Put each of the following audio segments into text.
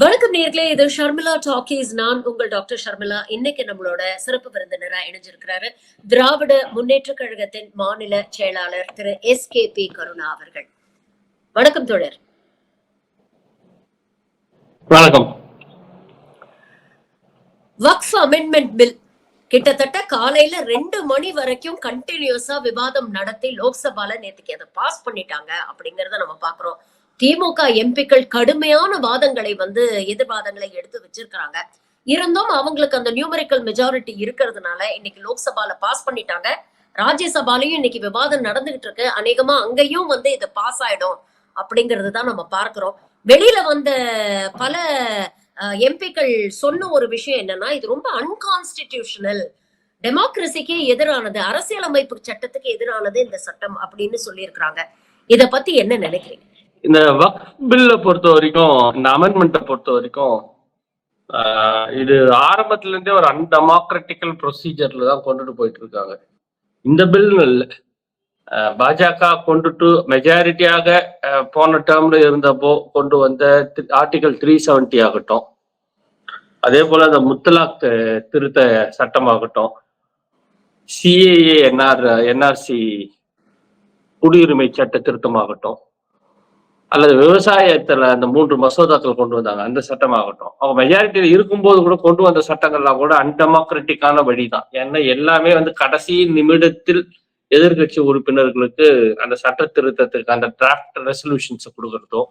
வணக்கம் நேர்களே, இது ஷர்மிளா டாக்கீஸ். நான் உங்கள் டாக்டர் ஷர்மிளா. இன்னைக்கு நம்மளோட சிறப்பு விருந்தினரா இணைஞ்சிருக்கிறாரு திராவிட முன்னேற்ற கழகத்தின் மாநில செயலாளர் திரு SKP கருணா அவர்கள். வணக்கம் தோழர். வணக்கம். வக்ஃப் அமெண்ட்மெண்ட் பில் கிட்டத்தட்ட காலையில 2 மணி வரைக்கும் கண்டினியூஸா விவாதம் நடத்தி லோக்சபால நேத்துக்கு அதை பாஸ் பண்ணிட்டாங்க அப்படிங்கறத நம்ம பாக்குறோம். திமுக எம்பிக்கள் கடுமையான வாதங்களை எதிர்வாதங்களை எடுத்து வச்சிருக்காங்க. இருந்தும் அவங்களுக்கு அந்த நியூமரிக்கல் மெஜாரிட்டி இருக்கிறதுனால இன்னைக்கு லோக்சபால பாஸ் பண்ணிட்டாங்க. ராஜ்யசபாலையும் இன்னைக்கு விவாதம் நடந்துகிட்டு இருக்கு. அநேகமா அங்கேயும் இது பாஸ் ஆயிடும் அப்படிங்கிறது தான் நம்ம பார்க்கிறோம். வெளியில வந்த பல எம்பிக்கள் சொன்ன ஒரு விஷயம் என்னன்னா, இது ரொம்ப அன்கான்ஸ்டிடியூஷனல், டெமோக்ரஸிக்கு எதிரானது, அரசியலமைப்பு சட்டத்துக்கு எதிரானது இந்த சட்டம் அப்படின்னு சொல்லி இருக்கிறாங்க. இத பத்தி என்ன நினைக்கிறீங்க? இந்த வக்ஃப் பில்ல பொறுத்த வரைக்கும், இந்த அமெண்ட்மெண்ட்டை பொறுத்த வரைக்கும் இது ஆரம்பத்துல இருந்தே ஒரு அன்டெமோக்ராட்டிக்கல் ப்ரொசீஜர்ல தான் கொண்டுட்டு போயிட்டு இருக்காங்க. இந்த பில் இல்லை, பாஜக கொண்டுட்டு மெஜாரிட்டியாக போன டேர்ம்ல இருந்தப்போ கொண்டு வந்த ஆர்டிகல் 370 ஆகட்டும், அதே போல அந்த முத்தலாக் திருத்த சட்டமாகட்டும், CAA NRC குடியுரிமை சட்ட திருத்தமாகட்டும், அல்லது விவசாயத்துல அந்த 3 மசோதாக்கள் கொண்டு வந்தாங்க அந்த சட்டமாகட்டும், அவங்க மெஜாரிட்டியில இருக்கும்போது கூட கொண்டு வந்த சட்டங்கள்லாம் கூட அன்டெமோக்ராட்டிக்கான வழிதான். ஏன்னா எல்லாமே கடைசி நிமிடத்தில் எதிர்கட்சி உறுப்பினர்களுக்கு அந்த சட்ட திருத்தத்துக்கு அந்த டிராஃப்ட் ரெசல்யூஷன்ஸை கொடுக்கறதோ,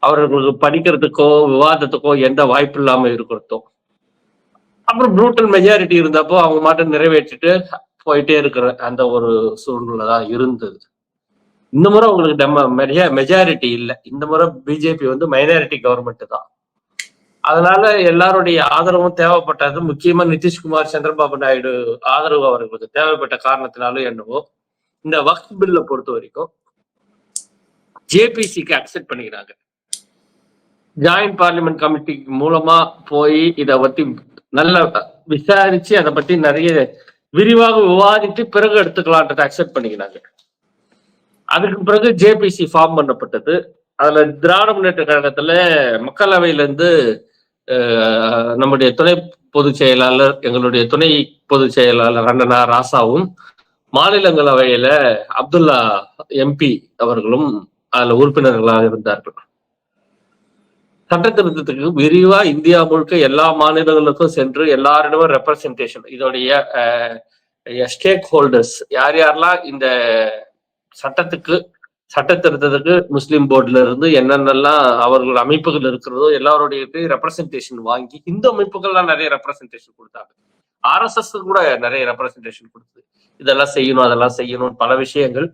அவர்களுக்கு படிக்கிறதுக்கோ விவாதத்துக்கோ எந்த வாய்ப்பு இல்லாம இருக்கிறதோ, அப்புறம் ப்ரூட்டல் மெஜாரிட்டி இருந்தப்போ அவங்க மட்டும் நிறைவேற்றிட்டு போயிட்டே இருக்கிற அந்த ஒரு சூழ்நிலை தான் இருந்தது. இந்த முறை உங்களுக்கு மெஜாரிட்டி இல்லை. இந்த முறை பிஜேபி மைனாரிட்டி கவர்மெண்ட் தான். அதனால எல்லாருடைய ஆதரவும் தேவைப்பட்டது. முக்கியமா நிதிஷ்குமார், சந்திரபாபு நாயுடு ஆதரவு அவர்களுக்கு தேவைப்பட்ட காரணத்தினாலும் என்னவோ, இந்த வக்ஃப் பில்ல பொறுத்த வரைக்கும் ஜேபிசிக்கு அக்செப்ட் பண்ணிக்கிறாங்க. ஜாயிண்ட் பார்லிமெண்ட் கமிட்டி மூலமா போய் இதை பத்தி நல்லா விசாரிச்சு அதை பத்தி நிறைய விரிவாக விவாதித்து பிறகு எடுத்துக்கலான்றதை அக்செப்ட் பண்ணிக்கிறாங்க. அதுக்கு பிறகு ஜேபிசி ஃபார்ம் பண்ணப்பட்டது. அதுல திராவிட முன்னேற்ற கழகத்துல மக்களவையிலிருந்து நம்முடைய துணை பொதுச் செயலாளர், எங்களுடைய துணை பொதுச் செயலாளர் அண்ணனா ராசாவும், மாநிலங்களவையில அப்துல்லா MP அவர்களும் அதுல உறுப்பினர்களாக இருந்தார்கள். சட்ட திருத்தத்துக்கு விரிவா இந்தியா முழுக்க எல்லா மாநிலங்களுக்கும் சென்று எல்லாரிடமும் ரெப்ரசன்டேஷன், இதோடைய ஸ்டேக் ஹோல்டர்ஸ் யார் யாரெல்லாம் இந்த சட்ட திருத்தத்துக்கு முஸ்லிம் போர்டுல இருந்து என்னென்னலாம் அவர்கள் அமைப்புகள் இருக்கிறதோ எல்லாருடைய ரெப்ரசன்டேஷன் வாங்கி, இந்து அமைப்புகள்லாம் நிறைய ரெப்ரசன்டேஷன் கொடுத்தாங்க. RSS கூட நிறைய ரெப்ரசன்டேஷன் கொடுத்தது. இதெல்லாம் செய்யணும், அதெல்லாம் செய்யணும், பல விஷயங்கள்.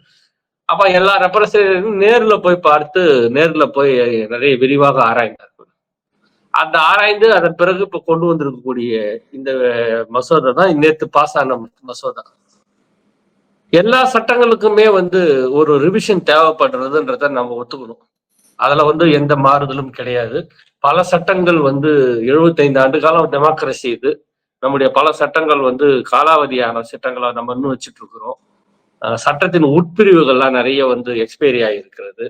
அப்ப எல்லா ரெப்ரசன்டேஷன் நேர்ல போய் பார்த்து, நேர்ல போய் நிறைய விரிவாக ஆராய்ந்தார்கள். அந்த ஆராய்ந்து அதன் பிறகு இப்ப கொண்டு வந்திருக்கக்கூடிய இந்த மசோதா தான் நேற்று பாஸ் ஆன மசோதா. எல்லா சட்டங்களுக்குமே ஒரு ரிவிஷன் தேவைப்படுறதுன்றத நம்ம ஒத்துக்கணும். அதுல எந்த மாறுதலும் கிடையாது. பல சட்டங்கள் 75 ஆண்டு காலம் டெமோக்ரஸி இது. நம்முடைய பல சட்டங்கள் காலாவதியான சட்டங்களை நம்ம இன்னும் வச்சுட்டு இருக்கிறோம். சட்டத்தின் உட்பிரிவுகள்லாம் நிறைய எக்ஸ்பைரி ஆகிருக்கிறது.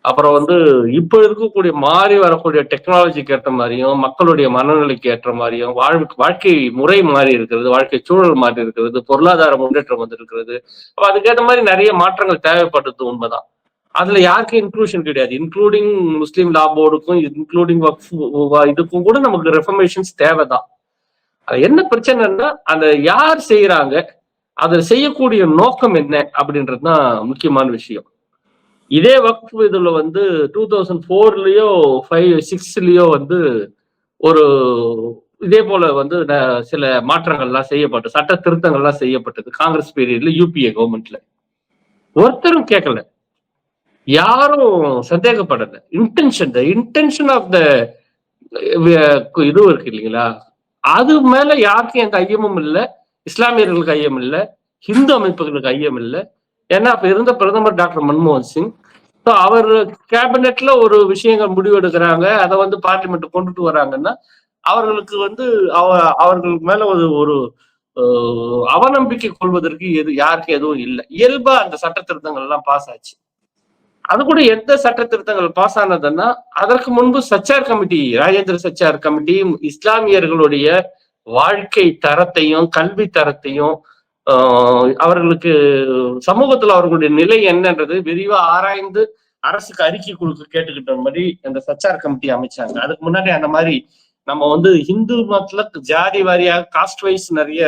அப்புறம் இப்ப இருக்கக்கூடிய மாறி வரக்கூடிய டெக்னாலஜிக்கு ஏற்ற மாதிரியும், மக்களுடைய மனநிலைக்கு ஏற்ற மாதிரியும், வாழ்க்கை முறை மாறி இருக்கிறது, வாழ்க்கை சூழல் மாறி இருக்கிறது, பொருளாதார முன்னேற்றம் இருக்கிறது. அப்ப அதுக்கேற்ற மாதிரி நிறைய மாற்றங்கள் தேவைப்படுறது உண்மைதான். அதுல யாருக்கும் இன்க்ளூஷன் கிடையாது. இன்க்ளூடிங் முஸ்லீம் லா போர்டுக்கும், இன்க்ளூடிங் இதுக்கும் கூட நமக்கு ரெஃபர்மேஷன்ஸ் தேவைதான். அது என்ன பிரச்சனைன்னா, அந்த யார் செய்யறாங்க, அதுல செய்யக்கூடிய நோக்கம் என்ன அப்படின்றதுதான் முக்கியமான விஷயம். இதே வக்ஃப் இதுல 2004லயோ 6லயோ ஒரு இதே போல சில மாற்றங்கள்லாம் செய்யப்பட்டது, சட்ட திருத்தங்கள்லாம் செய்யப்பட்டது காங்கிரஸ் பீரியட்ல, UPA கவர்மெண்ட்ல. ஒருத்தரும் கேட்கல, யாரும் சந்தேகப்படல. இன்டென்ஷன் ஆஃப் த இது இருக்கு இல்லைங்களா, அது மேல யாருக்கும் எந்த ஐயமும் இல்லை. இஸ்லாமியர்களுக்கு ஐயம் இல்லை, ஹிந்து அமைப்புகளுக்கு ஐயம் இல்லை. ஏன்னா அப்ப இருந்த பிரதமர் டாக்டர் மன்மோகன் சிங், அவர் கேபினெட்ல ஒரு விஷயங்கள் முடிவெடுக்கிறாங்க, அதை பார்லிமெண்ட் கொண்டுட்டு வராங்கன்னா அவர்களுக்கு அவர்கள் மேல ஒரு அவநம்பிக்கை கொள்வதற்கு யாருக்கு எதுவும் இல்லை. இயல்பா அந்த சட்ட திருத்தங்கள் எல்லாம் பாஸ் ஆச்சு. அது கூட எந்த சட்ட திருத்தங்கள் பாஸ் ஆனதுன்னா, அதற்கு முன்பு சச்சார் கமிட்டி, ராஜேந்திர சச்சார் கமிட்டி இஸ்லாமியர்களுடைய வாழ்க்கை தரத்தையும் கல்வி தரத்தையும் அவர்களுக்கு சமூகத்துல அவர்களுடைய நிலை என்னன்றது விரிவா ஆராய்ந்து அரசுக்கு அறிக்கை கொடுக்க கேட்டுக்கிட்ட மாதிரி அந்த சச்சார் கமிட்டி அமைச்சாங்க. அதுக்கு முன்னாடி அந்த மாதிரி நம்ம வந்து இந்து மதத்துல ஜாதி வாரியாக காஸ்ட் வைஸ் நிறைய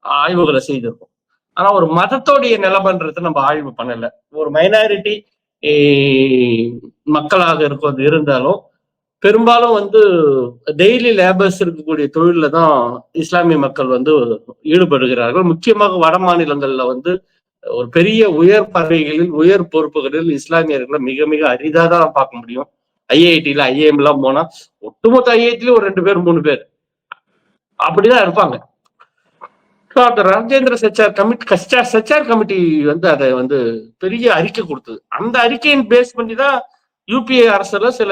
ஆய்வுகளை செய்திருக்கோம். ஆனா ஒரு மதத்தோடைய நிலைமைன்றது நம்ம ஆய்வு பண்ணல. ஒரு மைனாரிட்டி மக்களாக இருப்பது இருந்தாலும் பெரும்பாலும் வந்து டெய்லி லேபர்ஸ் இருக்கக்கூடிய தொழில தான் இஸ்லாமிய மக்கள் வந்து ஈடுபடுகிறார்கள். முக்கியமாக வட மாநிலங்கள்ல வந்து ஒரு பெரிய உயர் பதவிகளில் உயர் பொறுப்புகளில் இஸ்லாமியர்களை மிக மிக அரிதா தான் பார்க்க முடியும். ஐஐடில ஐஏஎம் எல்லாம் போனா ஒட்டுமொத்த ஐஐடில ஒரு 2 பேர் 3 பேர் அப்படிதான் இருப்பாங்க. அந்த ராஜேந்திர சச்சார் கமிட்டி வந்து அதை வந்து பெரிய அறிக்கை கொடுத்தது. அந்த அறிக்கையின் பேஸ் பண்ணி தான் யூபிஏ அரசுல சில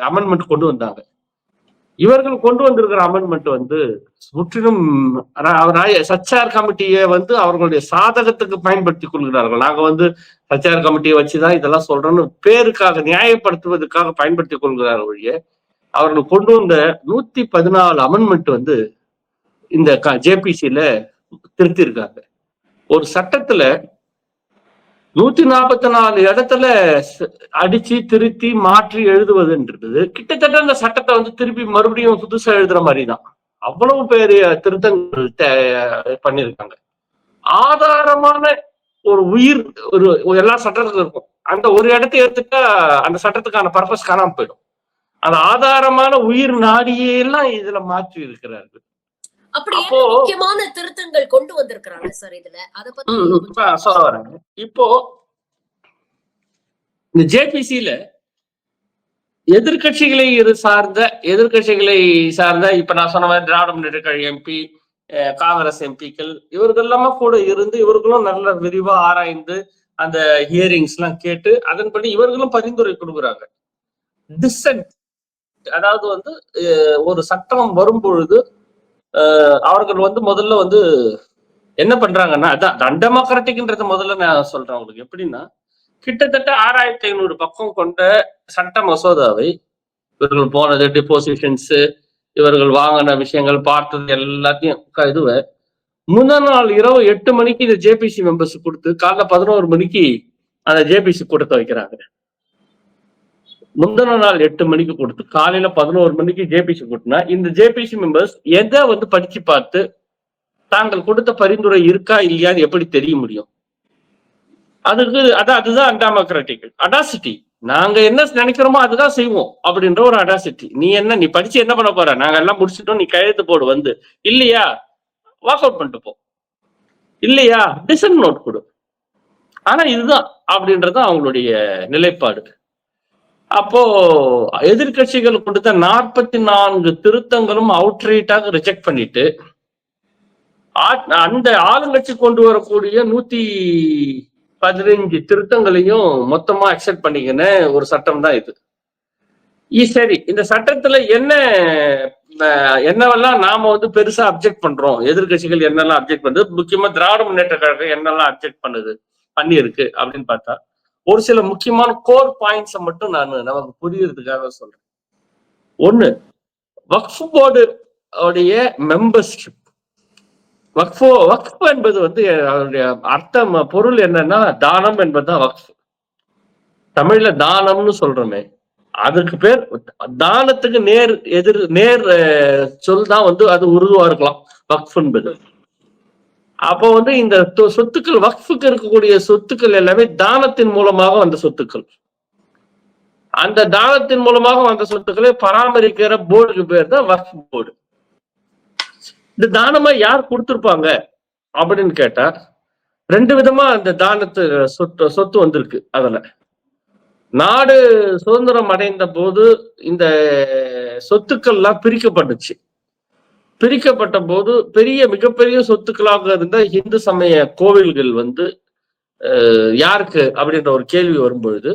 அமெண்ட்மெண்ட் கொண்டு வந்தாங்க. இவர்கள் கொண்டு வந்திருக்கிற அமெண்ட்மெண்ட் வந்து முற்றிலும் சச்சார் கமிட்டியை வந்து அவர்களுடைய சாதகத்துக்கு பயன்படுத்திக் கொள்கிறார்கள். நாங்க வந்து சச்சார் கமிட்டியை வச்சுதான் இதெல்லாம் சொல்றோம்னு பேருக்காக நியாயப்படுத்துவதற்காக பயன்படுத்திக் கொள்கிறார்கள் ஒழிய அவர்கள் கொண்டு வந்த 114 அமெண்ட்மெண்ட் வந்து இந்த ஜேபிசியில திருத்திருக்காங்க. ஒரு சட்டத்துல 144 இடத்துல அடிச்சு திருத்தி மாற்றி எழுதுவதுன்றது கிட்டத்தட்ட அந்த சட்டத்தை வந்து திருப்பி மறுபடியும் புதுசா எழுதுற மாதிரிதான். அவ்வளவு பெரிய திருத்தங்கள் பண்ணிருக்காங்க. ஆதாரமான ஒரு உயிர் ஒரு எல்லா சட்டத்துக்கும் இருக்கும். அந்த ஒரு இடத்தை எடுத்துட்டா அந்த சட்டத்துக்கான பர்பஸ் காணாம போயிடும். அந்த ஆதாரமான உயிர் நாடியெல்லாம் இதுல மாற்றி இருக்கிறார்கள். அப்படி முக்கியமான திருத்தங்கள் கொண்டு வந்திருக்கிறாங்க சார் இதுல. அத பத்தி சொல்ல வரேன். இப்போ இந்த ஜேபிசில எதிர்கட்சிகளை சார்ந்த இப்ப நான் சொன்ன மாதிரி திராவிட முன்னேற்ற கழக எம்பி, காங்கிரஸ் எம்பிக்கள் இவர்கள் எல்லாமே கூட இருந்து இவர்களும் நல்ல விரிவா ஆராய்ந்து அந்த ஹியரிங்ஸ் எல்லாம் கேட்டு அதன்படி இவர்களும் பரிந்துரை கொடுக்குறாங்க. டிசென்ட், அதாவது வந்து ஒரு சட்டம் வரும் பொழுது அவர்கள் வந்து முதல்ல வந்து என்ன பண்றாங்கன்னா, அதான் அன்டெமோக்ராட்டிக்ன்றது முதல்ல நான் சொல்றேன் உங்களுக்கு. எப்படின்னா, கிட்டத்தட்ட 6500 பக்கம் கொண்ட சட்ட மசோதாவை இவர்கள் போனது, டிபோசிஷன்ஸ், இவர்கள் வாங்கின விஷயங்கள், பார்த்தது எல்லாத்தையும் இதுவை முந்தா நாள் இரவு 8 மணிக்கு இந்த ஜேபிசி மெம்பர்ஸ் கொடுத்து காலைல 11 மணிக்கு அந்த ஜேபிசி கூட்டத்தை வைக்கிறாங்க. முந்தின நாள் 8 மணிக்கு கொடுத்து காலையில 11 மணிக்கு ஜேபிசி கூட்டினா இந்த ஜேபிசி மெம்பர்ஸ் எதை வந்து படிச்சு பார்த்து தாங்கள் கொடுத்த பரிந்துரை இருக்கா இல்லையான்னு எப்படி தெரிய முடியும்? அதுதான் அன்டெமோக்ராட்டிக் அடாசிட்டி. நாங்க என்ன நினைக்கிறோமோ அதுதான் செய்வோம் அப்படின்ற ஒரு அடாசிட்டி. நீ படிச்சு என்ன பண்ண போற? நாங்க எல்லாம் முடிச்சுட்டோம், நீ கையெழுத்து போடு. வந்து இல்லையா வாக் அவுட் பண்ணிட்டு போ, இல்லையா டிசன் நோட் கொடு. ஆனா இதுதான் அப்படின்றது அவங்களுடைய நிலைப்பாடு. அப்போ எதிர்கட்சிகள் கொடுத்த 44 திருத்தங்களும் அவுட்ரைட்டாக ரிஜெக்ட் பண்ணிட்டு அந்த ஆளுங்கட்சி கொண்டு வரக்கூடிய 115 திருத்தங்களையும் மொத்தமா அக்செப்ட் பண்ணிக்கின ஒரு சட்டம் தான் இது. சரி, இந்த சட்டத்துல என்னவெல்லாம் நாம வந்து பெருசா அப்செக்ட் பண்றோம், எதிர்கட்சிகள் என்னெல்லாம் அப்செக்ட் பண்ணுது, முக்கியமா திராவிட முன்னேற்ற கழகம் என்னெல்லாம் அப்செக்ட் பண்ணிருக்கு அப்படின்னு பார்த்தா ஒரு சில முக்கியமான கோர் பாயிண்ட்ஸை மட்டும் நான் நமக்கு புரியறதுக்காக சொல்றேன். ஒண்ணு, வக்ஃப் போர்டு உடைய மெம்பர்ஷிப். வக்ஃப் என்பது வந்து அதனுடைய அர்த்தம், பொருள் என்னன்னா தானம் என்பதுதான் வக்ஃப். தமிழ்ல தானம்னு சொல்றோமே, அதுக்கு பேர் தானத்துக்கு நேர் சொல் தான் வந்து அது உருதுவா இருக்கலாம் வக்ஃப் என்பது. அப்போ வந்து இந்த சொத்துக்கள், வக்ஃபுக்கு இருக்கக்கூடிய சொத்துக்கள் எல்லாமே தானத்தின் மூலமாக வந்த சொத்துக்கள். அந்த தானத்தின் மூலமாக வந்த சொத்துக்களை பராமரிக்கிற போர்டுக்கு பேர் தான் வக்ஃப் போர்டு. இந்த தானமா யார் கொடுத்திருப்பாங்க அப்படின்னு கேட்டா 2 விதமா அந்த தானத்து சொத்து வந்திருக்கு. அதுல நாடு சுதந்திரம் அடைந்த போது இந்த சொத்துக்கள்லாம் பிரிக்கப்பட்ட போது மிகப்பெரிய சொத்துக்களாக இருந்த இந்து சமய கோவில்கள் வந்து யாருக்கு அப்படின்ற ஒரு கேள்வி வரும்பொழுது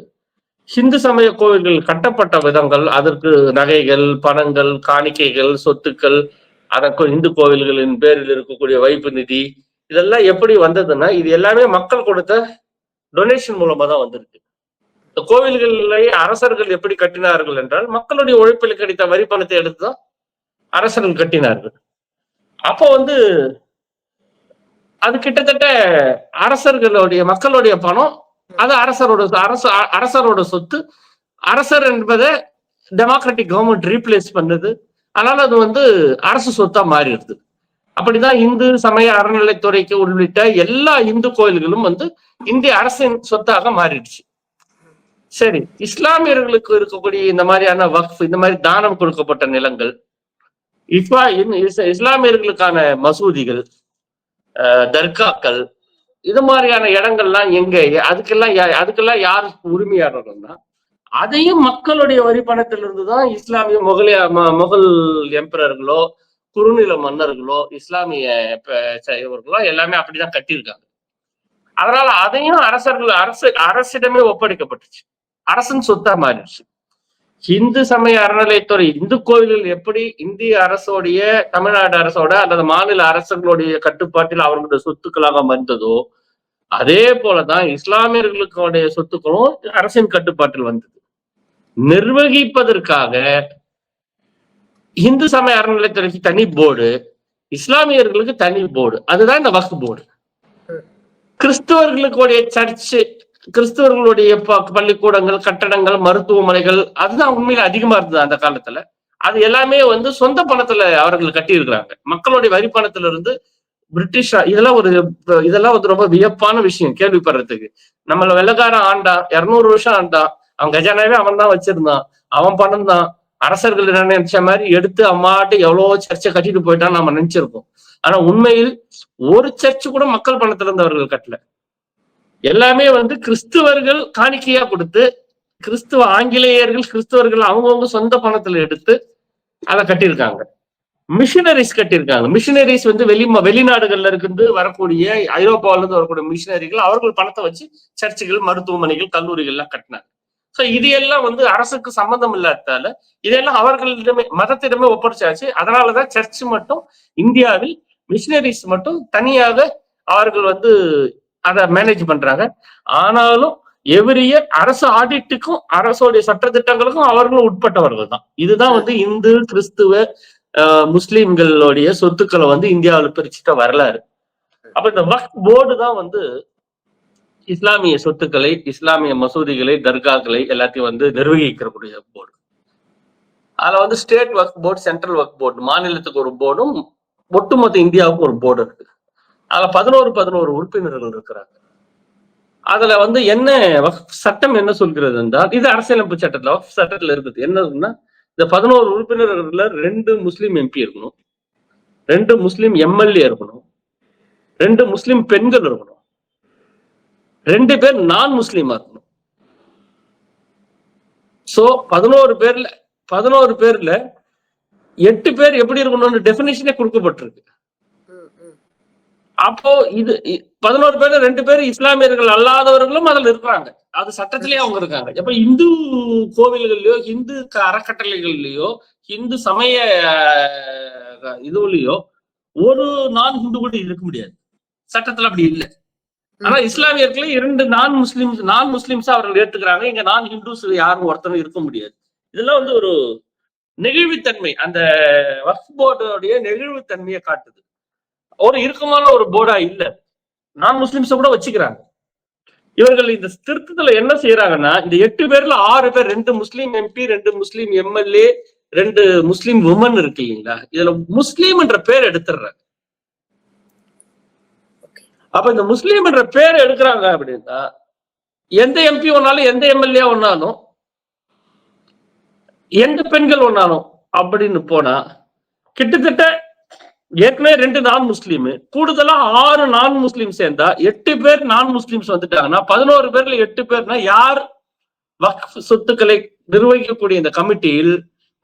இந்து சமய கோவில்கள் கட்டப்பட்ட விதங்கள், அதற்கு நகைகள், பணங்கள், காணிக்கைகள், சொத்துக்கள், அதற்கு இந்து கோவில்களின் பேரில் இருக்கக்கூடிய வைப்பு நிதி, இதெல்லாம் எப்படி வந்ததுன்னா இது எல்லாமே மக்கள் கொடுத்த டொனேஷன் மூலமா தான் வந்திருக்கு. கோவில்களை அரசர்கள் எப்படி கட்டினார்கள் என்றால் மக்களுடைய உழைப்பில் கிடைத்த வரி பணத்தை எடுத்துதான் அரசர்கள் கட்டினார்கள். அப்போ வந்து அது கிட்டத்தட்ட அரசர்களுடைய மக்களுடைய பணம், அது அரசரோட சொத்து. அரசர் என்பதை டெமோக்ராட்டிக் கவர்மெண்ட் ரீப்ளேஸ் பண்ணது. அதனால அது வந்து அரசு சொத்தா மாறிடுது. அப்படிதான் இந்து சமய அறநிலைத்துறைக்கு உள்ளிட்ட எல்லா இந்து கோயில்களும் வந்து இந்திய அரசின் சொத்தாக மாறிடுச்சு. சரி, இஸ்லாமியர்களுக்கு இருக்கக்கூடிய இந்த மாதிரியான வக்ஃப், இந்த மாதிரி தானம் கொடுக்கப்பட்ட நிலங்கள், இஸ்லாமியர்களுக்கான மசூதிகள், தர்காக்கள், இது மாதிரியான இடங்கள்லாம் எங்க, அதுக்கெல்லாம் யார் உரிமையாளர்கள்னா அதையும் மக்களுடைய வரி பணத்திலிருந்து தான் இஸ்லாமிய முகல் எம்பரர்களோ குறுநில மன்னர்களோ இஸ்லாமிய இவர்களோ எல்லாமே அப்படிதான் கட்டியிருக்காங்க. அதனால அதையும் அரசிடமே ஒப்படைக்கப்பட்டுச்சு, அரசன் சொத்தா மாறிடுச்சு. இந்து சமய அறநிலையத்துறை இந்து கோவில்கள் எப்படி இந்திய அரசோடைய, தமிழ்நாடு அரசோட அல்லது மாநில அரசுகளுடைய கட்டுப்பாட்டில் அவர்களுடைய சொத்துக்களாக வந்ததோ, அதே போலதான் இஸ்லாமியர்களுடைய சொத்துக்களும் அரசின் கட்டுப்பாட்டில் வந்தது. நிர்வகிப்பதற்காக இந்து சமய அறநிலையத்துறைக்கு தனி போர்டு, இஸ்லாமியர்களுக்கு தனி போர்டு, அதுதான் இந்த வக்ஃப் போர்டு. கிறிஸ்தவர்களுடைய சர்ச்சு, கிறிஸ்தவர்களுடைய பள்ளிக்கூடங்கள், கட்டடங்கள், மருத்துவமனைகள், அதுதான் உண்மையில அதிகமா இருந்தது அந்த காலத்துல. அது எல்லாமே வந்து சொந்த பணத்துல அவர்கள் கட்டி இருக்கிறாங்க, மக்களுடைய வரி பணத்துல இருந்து. பிரிட்டிஷ் இதெல்லாம் வந்து ரொம்ப வியப்பான விஷயம் கேள்விப்படுறதுக்கு. நம்மள வெள்ளக்காரன் ஆண்டான், 200 வருஷம் ஆண்டான், அவன் கஜானாவே அவன் தான் வச்சிருந்தான், அவன் பணம் தான். அரசர்கள் நினைச்ச மாதிரி எடுத்து அம்மாட்டு எவ்வளவோ சர்ச்சை கட்டிட்டு போயிட்டான்னு நம்ம நினைச்சிருக்கோம். ஆனா உண்மையில் ஒரு சர்ச்சு கூட மக்கள் பணத்துல இருந்து அவர்கள் கட்டல. எல்லாமே வந்து கிறிஸ்துவர்கள் காணிக்கையா கொடுத்து, ஆங்கிலேயர்கள் கிறிஸ்தவர்கள் அவங்கவுங்க சொந்த பணத்துல எடுத்து அதை கட்டியிருக்காங்க. மிஷினரிஸ் கட்டியிருக்காங்க. மிஷினரிஸ் வந்து வெளிநாடுகள்ல இருந்து வரக்கூடிய, ஐரோப்பாவில இருந்து வரக்கூடிய மிஷினரிகள் அவர்கள் பணத்தை வச்சு சர்ச்சுகள், மருத்துவமனைகள், கல்லூரிகள் எல்லாம் கட்டினாங்க. சோ இது எல்லாம் வந்து அரசுக்கு சம்பந்தம் இல்லாததால இதெல்லாம் அவர்களிடமே, மதத்திடமே ஒப்படைச்சாச்சு. அதனாலதான் சர்ச் மட்டும் இந்தியாவில், மிஷினரிஸ் மட்டும் தனியாக அவர்கள் வந்து அதை மேனேஜ் பண்றாங்க. ஆனாலும் எவ்ரி இயர் அரசு ஆடிட்டுக்கும் அரசுடைய சட்டத்திட்டங்களுக்கும் அவர்களும் உட்பட்டவர்கள் தான். இதுதான் வந்து இந்து, கிறிஸ்துவ, முஸ்லிம்களுடைய சொத்துக்களை வந்து இந்தியாவில் பிரிச்சுட்ட வரலாறு. அப்ப இந்த வக்ஃப் போர்டு தான் வந்து இஸ்லாமிய சொத்துக்களை, இஸ்லாமிய மசூதிகளை, தர்காக்களை எல்லாத்தையும் வந்து நிர்வகிக்கக்கூடிய போர்டு. அதுல வந்து ஸ்டேட் வக்ஃப் போர்டு, சென்ட்ரல் வக்ஃப் போர்டு, மாநிலத்துக்கு ஒரு போர்டும் ஒட்டுமொத்த இந்தியாவுக்கு ஒரு போர்டு இருக்கு. அதுல 11 உறுப்பினர்கள் இருக்கிறாங்க. அதுல வந்து என்ன வக்ஃப் சட்டம் என்ன சொல்கிறது என்றால், இது அரசியலமைப்பு சட்டத்துல வக்ஃப் சட்டத்துல இருக்குது. என்னன்னா, இந்த 11 உறுப்பினர்கள்ல 2 முஸ்லீம் எம்பி இருக்கணும், 2 முஸ்லீம் எம்எல்ஏ இருக்கணும், 2 முஸ்லீம் பெண்கள் இருக்கணும், 2 பேர் நான் முஸ்லீமா இருக்கணும். சோ 11 பேர்ல 8 பேர் எப்படி இருக்கணும்னு டெபினிஷனே கொடுக்கப்பட்டிருக்கு. அப்போ இது 11 பேர்ல 2 பேர் இஸ்லாமியர்கள் அல்லாதவர்களும் அதுல இருக்கிறாங்க. அது சட்டத்திலேயே அவங்க இருக்காங்க. இப்ப இந்து கோவில்கள்லயோ, இந்து அறக்கட்டளைகள்லயோ, இந்து சமய இதுலயோ ஒரு நான் ஹிந்து கூட இருக்க முடியாது. சட்டத்துல அப்படி இல்லை. ஆனா இஸ்லாமியர்களே 2 நான் முஸ்லிம்ஸ் அவர்கள் ஏற்றுக்கிறாங்க. இங்க நான் ஹிந்துஸ் யாரும் ஒருத்தரும் இருக்க முடியாது. இதெல்லாம் வந்து ஒரு நெகிழ்வுத்தன்மை, அந்த வக்ஃப் போர்டுடைய நெகிழ்வுத்தன்மையை காட்டுது. ஒரு இறுக்கமான ஒரு போர்டா இல்ல, நான் முஸ்லிம்ஸ கூட வச்சுக்கிறாங்க. இவர்கள் இந்த திருத்தத்துல என்ன செய்யறாங்கன்னா, இந்த 8 பேர்ல 6 பேர், 2 முஸ்லீம் எம்பி, 2 முஸ்லீம் எம்எல்ஏ, 2 முஸ்லீம் உமன் இருக்கு இல்லைங்களா, இதுல முஸ்லீம் என்ற பேர் எடுத்துடுறாங்க. அப்ப இந்த முஸ்லீம் என்ற பேர் எடுக்கிறாங்க அப்படின்னா, எந்த எம்பி ஒன்னாலும், எந்த எம்எல்ஏ ஒன்னாலும், எந்த பெண்கள் ஒன்னாலும் அப்படின்னு போனா, கிட்டத்தட்ட ஏற்கனவே 2 நான் முஸ்லீம், கூடுதலா 6 நான் முஸ்லீம் சேர்ந்தா 8 பேர் நான் முஸ்லிம்ஸ் வந்துட்டாங்கன்னா, 11 பேர்ல 8 பேர்னா யார் வக்ஃப் சொத்துக்களை நிர்வகிக்கக்கூடிய இந்த கமிட்டியில்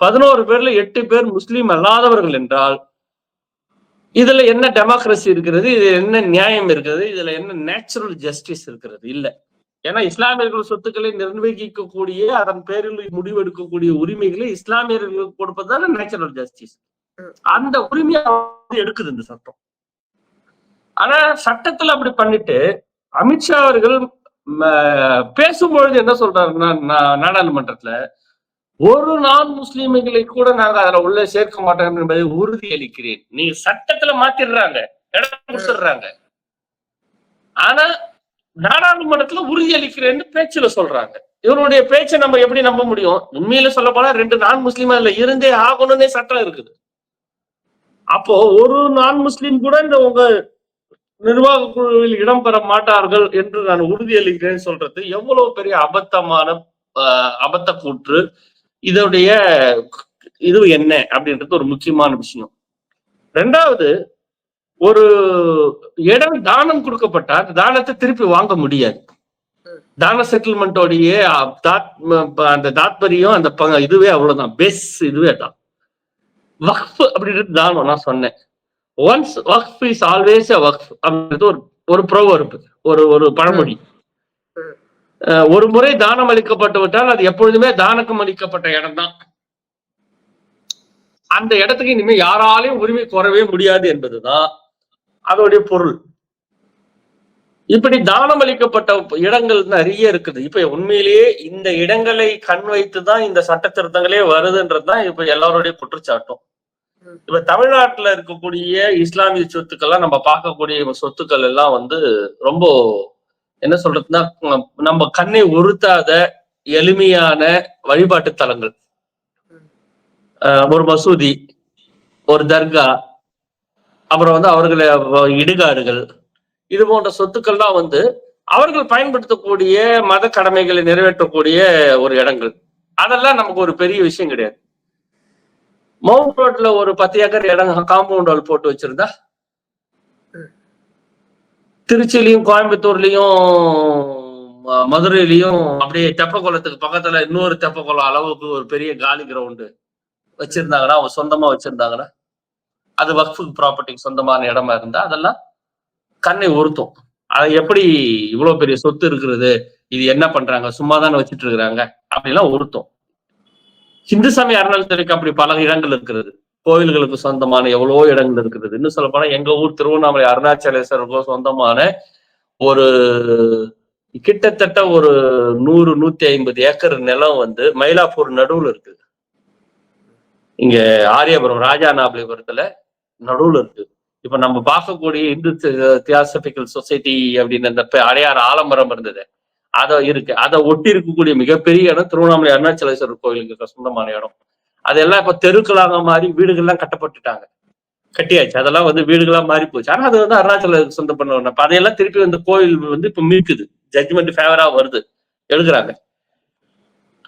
11 பேர்ல 8 பேர் முஸ்லீம் அல்லாதவர்கள் என்றால், இதுல என்ன டெமோக்ரஸி இருக்கிறது, இதுல என்ன நியாயம் இருக்கிறது, இதுல என்ன நேச்சுரல் ஜஸ்டிஸ் இருக்கிறது? இல்ல. ஏன்னா இஸ்லாமியர்கள் சொத்துக்களை நிர்வகிக்கக்கூடிய, அதன் பேரில் முடிவெடுக்கக்கூடிய உரிமைகளை இஸ்லாமியர்களுக்கு கொடுப்பதுதான நேச்சுரல் ஜஸ்டிஸ். அந்த உரிமையை எடுக்குது இந்த சட்டம். ஆனா சட்டத்துல அப்படி பண்ணிட்டு, அமித்ஷா அவர்கள் பேசும்பொழுது என்ன சொல்றாருன்னா, நாடாளுமன்றத்துல ஒரு நான் முஸ்லிம்களை கூட நாங்க அதுல உள்ள சேர்க்க மாட்டோம் என்பதை உறுதி அளிக்கிறேன். நீங்க சட்டத்துல மாத்திடுறாங்க, இடம் கொடுத்துடுறாங்க. ஆனா நாடாளுமன்றத்துல உறுதி அளிக்கிறேன்னு பேச்சுல சொல்றாங்க. இவருடைய பேச்சை நம்ம எப்படி நம்ப முடியும்? உண்மையில சொல்ல போனா 2 நான் முஸ்லீம் அதுல இருந்தே ஆகணும்னே சட்டம் இருக்குது. அப்போ ஒரு நான் முஸ்லீம் கூட இந்த உங்க நிர்வாக குழுவில் இடம்பெற மாட்டார்கள் என்று நான் உறுதியளிக்கிறேன் சொல்றது எவ்வளவு பெரிய அபத்தமான அபத்த கூற்று. இதோடைய இது என்ன அப்படின்றது ஒரு முக்கியமான விஷயம். 2வது, ஒரு இடம் தானம் கொடுக்கப்பட்டா அந்த தானத்தை திருப்பி வாங்க முடியாது. தான செட்டில்மெண்டோடைய அந்த தாத்பரியம் அந்த இதுவே அவ்வளவுதான், பேஸ் இதுவே தான். வக்ஃப் அப்படின்றது தானம் நான் சொன்னேன். Once waqf is always a waqf அப்படின்றது ஒரு ப்ரோவர்ப், ஒரு பழமொழி. ஒரு முறை தானம் அளிக்கப்பட்டு விட்டால் அது எப்பொழுதுமே தானக்கம் அளிக்கப்பட்ட இடம் தான். அந்த இடத்துக்கு இனிமே யாராலையும் உரிமை கோரவே முடியாது என்பதுதான் அதோடைய பொருள். இப்படி தானம் அளிக்கப்பட்ட இடங்கள் நிறைய இருக்குது. இப்ப உண்மையிலேயே இந்த இடங்களை கண் வைத்துதான் இந்த சட்ட திருத்தங்களே வருதுன்றதுதான் இப்ப எல்லாருடைய குற்றச்சாட்டும். இப்ப தமிழ்நாட்டுல இருக்கக்கூடிய இஸ்லாமிய சொத்துக்கள்லாம் நம்ம பார்க்கக்கூடிய சொத்துக்கள் எல்லாம் ரொம்ப என்ன சொல்றதுன்னா, நம்ம கண்ணை உறுத்தாத எளிமையான வழிபாட்டு தலங்கள். ஒரு மசூதி, ஒரு தர்கா, அப்புறம் அவர்களை இடுகாடுகள், இது போன்ற சொத்துக்கள்லாம் அவர்கள் பயன்படுத்தக்கூடிய மத கடமைகளை நிறைவேற்றக்கூடிய ஒரு இடங்கள். அதெல்லாம் நமக்கு ஒரு பெரிய விஷயம் கிடையாது. மவுண்ட் ரோட்ல ஒரு 10 ஏக்கர் இடம் காம்பவுண்ட் வால் போட்டு வச்சிருந்தா, திருச்சியிலையும் கோயம்புத்தூர்லயும் மதுரையிலையும் அப்படியே தெப்பக்குளத்துக்கு பக்கத்துல இன்னொரு தெப்பக்குளம் அளவுக்கு ஒரு பெரிய காலி கிரவுண்டு வச்சிருந்தாங்கன்னா, அவங்க சொந்தமா வச்சிருந்தாங்கன்னா, அது வக்ஃப் ப்ராப்பர்ட்டிக்கு சொந்தமான இடமா இருந்தா அதெல்லாம் கண்ணை உறுத்தும். அது எப்படி இவ்வளவு பெரிய சொத்து இருக்கிறது, இது என்ன பண்றாங்க, சும்மா தானே வச்சுட்டு இருக்கிறாங்க அப்படிலாம் உறுத்தும். இந்து சமய அறநிலையத்துறைக்கு அப்படி பல இடங்கள் இருக்கிறது. கோவில்களுக்கு சொந்தமான எவ்வளவோ இடங்கள் இருக்கிறது. இன்னும் சொல்ல போனா எங்க ஊர் திருவண்ணாமலை அருணாச்சலேஸ்வரருக்கும் சொந்தமான ஒரு கிட்டத்தட்ட ஒரு 100-150 ஏக்கர் நிலம் மயிலாப்பூர் நடுவுல இருக்குது. இங்க ஆரியபுரம் ராஜாநாபலிபுரத்துல நடுவுல இருக்கு. இப்ப நம்ம பார்க்கக்கூடிய இந்து தியாசபிக்கல் சொசைட்டி அப்படின்னு அந்த அடையாறு ஆலமரம் இருந்தது, அதை ஒட்டி இருக்கக்கூடிய மிகப்பெரிய இடம் திருவண்ணாமலை அருணாச்சலேஸ்வரர் கோயிலுக்கு சொந்தமான இடம். அதெல்லாம் இப்ப தெருக்களாக மாறி வீடுகள்லாம் கட்டியாச்சு. அதெல்லாம் வீடுகளா மாறி போச்சு. ஆனா அது அருணாச்சல சொந்தம் பண்ண. அதையெல்லாம் திருப்பி கோயில் இப்ப மீட்குது, ஜட்ஜ்மெண்ட் ஃபேவரா வருது, எழுதுறாங்க.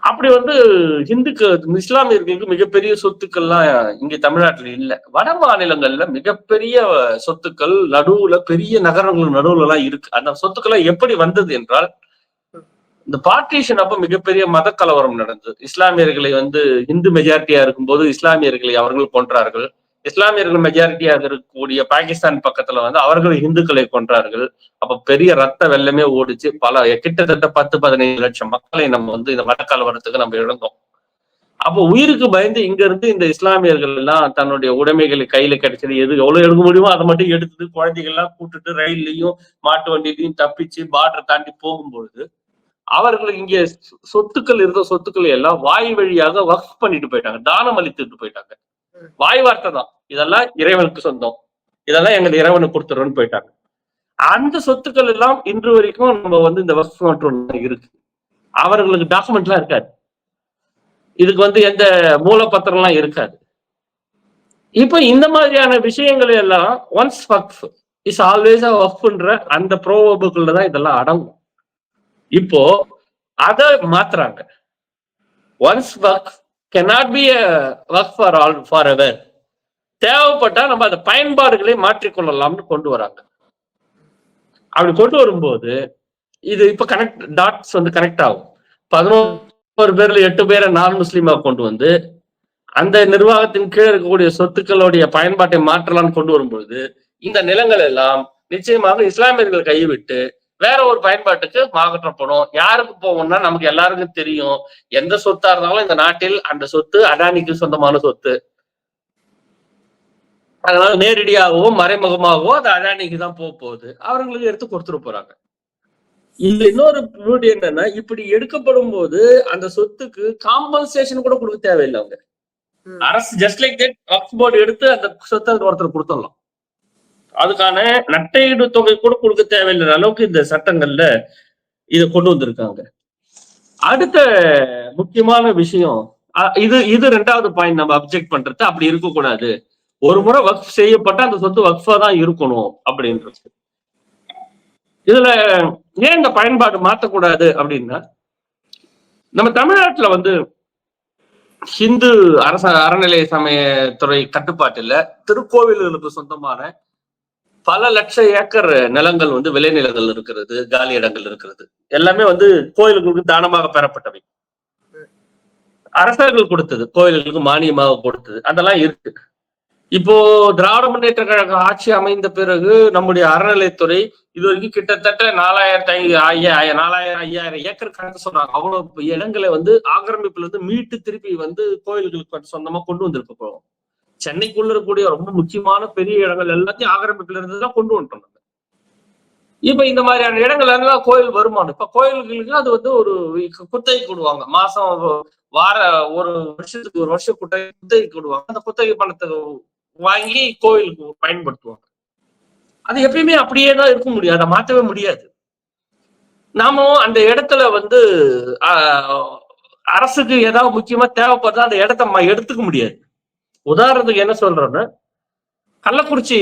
அப்படி இந்துக்கு இஸ்லாமியர்களுக்கு மிகப்பெரிய சொத்துக்கள்லாம் இங்க தமிழ்நாட்டுல இல்ல. வட மாநிலங்கள்ல மிகப்பெரிய சொத்துக்கள் நடுவுல, பெரிய நகரங்கள் நடுவுல எல்லாம் இருக்கு. அந்த சொத்துக்கள் எப்படி வந்தது என்றால், இந்த பார்ட்டிஷன் அப்ப மிகப்பெரிய மத கலவரம் நடந்தது. இஸ்லாமியர்களை இந்து மெஜாரிட்டியா இருக்கும்போது இஸ்லாமியர்களை அவர்கள் கொன்றார்கள். இஸ்லாமியர்கள் மெஜாரிட்டியாக இருக்கக்கூடிய பாகிஸ்தான் பக்கத்துல அவர்கள் இந்துக்களை கொன்றார்கள். அப்ப பெரிய ரத்த வெள்ளமே ஓடிச்சு. கிட்டத்தட்ட 10-15 லட்சம் மக்களை நம்ம இந்த மத கலவரத்துக்கு நம்ம இழந்தோம். அப்போ உயிருக்கு பயந்து இங்க இருந்து இந்த இஸ்லாமியர்கள் எல்லாம் தன்னுடைய உடைமைகளை கையில கிடைச்சது எவ்வளவு எடுக்க முடியுமோ அதை மட்டும் எடுத்துட்டு குழந்தைகள் எல்லாம் கூட்டுட்டு ரயில்லையும் மாட்டு வண்டியிலையும் தப்பிச்சு பார்டர் தாண்டி போகும்பொழுது அவர்கள் இங்கே இருந்த சொத்துக்களை எல்லாம் வாய் வழியாக வக்ஃப் பண்ணிட்டு போயிட்டாங்க, தானம் அளித்துட்டு போயிட்டாங்க. வாய் வார்த்தை தான், இதெல்லாம் இறைவனுக்கு சொந்தம், இதெல்லாம் எங்களுக்கு இறைவனுக்கு கொடுத்துருன்னு போயிட்டாங்க. அந்த சொத்துக்கள் எல்லாம் இன்று வரைக்கும் நம்ம இந்த வக்ஃப் கண்ட்ரோல் இருக்கு. அவர்களுக்கு டாக்குமெண்ட் எல்லாம் இருக்காது, இதுக்கு எந்த மூலப்பத்திரம் எல்லாம் இருக்காது. இப்ப இந்த மாதிரியான விஷயங்கள் எல்லாம் ஒன்ஸ் வக்ஃப் இஸ் ஆல்வேஸ் வக்ஃப்ன்ற அந்த ப்ரோவர்புக்குள்ளதான் இதெல்லாம் அடங்கும். இப்போ அதை மாத்துறாங்க. Once waqf cannot be a work for all forever. தேவைப்பட்டா நம்ம அந்த பயன்பாடுகளை மாற்றிக்கொள்ளலாம்னு கொண்டு வராங்க. அப்படி கொண்டு வரும்போது இது இப்ப டாட்ஸ் கனெக்ட் ஆகும். 11 பேர்ல 8 பேரை நான் முஸ்லீமா கொண்டு அந்த நிர்வாகத்தின் கீழே இருக்கக்கூடிய சொத்துக்களுடைய பயன்பாட்டை மாற்றலாம்னு கொண்டு வரும்பொழுது இந்த நிலங்கள் எல்லாம் நிச்சயமாக இஸ்லாமியர்கள் கைவிட்டு வேற ஒரு பயன்பாட்டுக்கு மாற்றப்படும். யாருக்கு போகும்னா நமக்கு எல்லாருக்கும் தெரியும், எந்த சொத்தா இருந்தாலும் இந்த நாட்டில் அந்த சொத்து அடானிக்கு சொந்தமான சொத்து. அதனால நேரடியாகவோ மறைமுகமாகவோ அது அடானிக்கு தான் போகுது, அவர்களுக்கு எடுத்து கொடுத்துட்டு போறாங்க. இதுல இன்னொரு பியூட்டி என்னன்னா, இப்படி எடுக்கப்படும் போது அந்த சொத்துக்கு காம்பன்சேஷன் கூட கொடுக்க தேவையில்லை. அவங்க அரசு just like that Waqf board எடுத்து அந்த சொத்தை ஒருத்தர் கொடுத்துடலாம். அதுக்கான நட்டையீடு தொகை கூட கொடுக்க தேவையில்லை அளவுக்கு இந்த சட்டங்கள்ல இதை கொண்டு வந்திருக்காங்க. அடுத்த முக்கியமான விஷயம், இது ரெண்டாவது பாயிண்ட் நம்ம அப்செக்ட் பண்றது. அப்படி இருக்கக்கூடாது, ஒரு முறை வக்ஃப் செய்யப்பட்ட அந்த சொத்து வக்ஃபா தான் இருக்கணும் அப்படின்றது. இதுல ஏன் இந்த பயன்பாடு மாற்றக்கூடாது அப்படின்னா, நம்ம தமிழ்நாட்டுல வந்து ஹிந்து அறநிலை சமயத்துறை கட்டுப்பாட்டுல திருக்கோவில்களுக்கு சொந்தமான பல லட்சம் ஏக்கர் நிலங்கள் வந்து விளைநிலங்கள் இருக்கிறது, காலி இடங்கள் இருக்கிறது. எல்லாமே வந்து கோயில்களுக்கு தானமாக பெறப்பட்டவை, அரசர்கள் கொடுத்தது, கோயில்களுக்கு மானியமாக கொடுத்தது, அதெல்லாம் இருக்கு. இப்போ திராவிட முன்னேற்ற கழக ஆட்சி அமைந்த பிறகு நம்முடைய அறநிலைத்துறை இது வரைக்கும் கிட்டத்தட்ட 4000-5000 ஏக்கர் கணக்கு சொல்றாங்க. அவ்வளவு இடங்களை வந்து ஆக்கிரமிப்புல இருந்து மீட்டு திருப்பி வந்து கோயில்களுக்கு சொந்தமா கொண்டு வந்திருக்க. சென்னைக்குள்ள இருக்கக்கூடிய ரொம்ப முக்கியமான பெரிய இடங்கள் எல்லாத்தையும் ஆக்கிரமிப்புல இருந்து தான் கொண்டு வந்துட்டோம். இப்ப இந்த மாதிரியான இடங்கள் எல்லாம் கோயில் வருமானம், இப்ப கோயில்களுக்கு அது வந்து ஒரு குத்தகை கொடுவாங்க. மாசம் ஒரு வருஷத்துக்கு ஒரு வருஷம் குத்தகை கொடுவாங்க. அந்த குத்தகை பணத்தை வாங்கி கோயிலுக்கு பயன்படுத்துவாங்க. அது எப்பயுமே அப்படியே தான் இருக்க முடியாது, அதை மாற்றவே முடியாது. நாம அந்த இடத்துல வந்து அரசுக்கு ஏதாவது முக்கியமா தேவைப்படுறதா அந்த இடத்த எடுத்துக்க முடியாது. உதாரணத்துக்கு என்ன சொல்றேன்னா, கள்ளக்குறிச்சி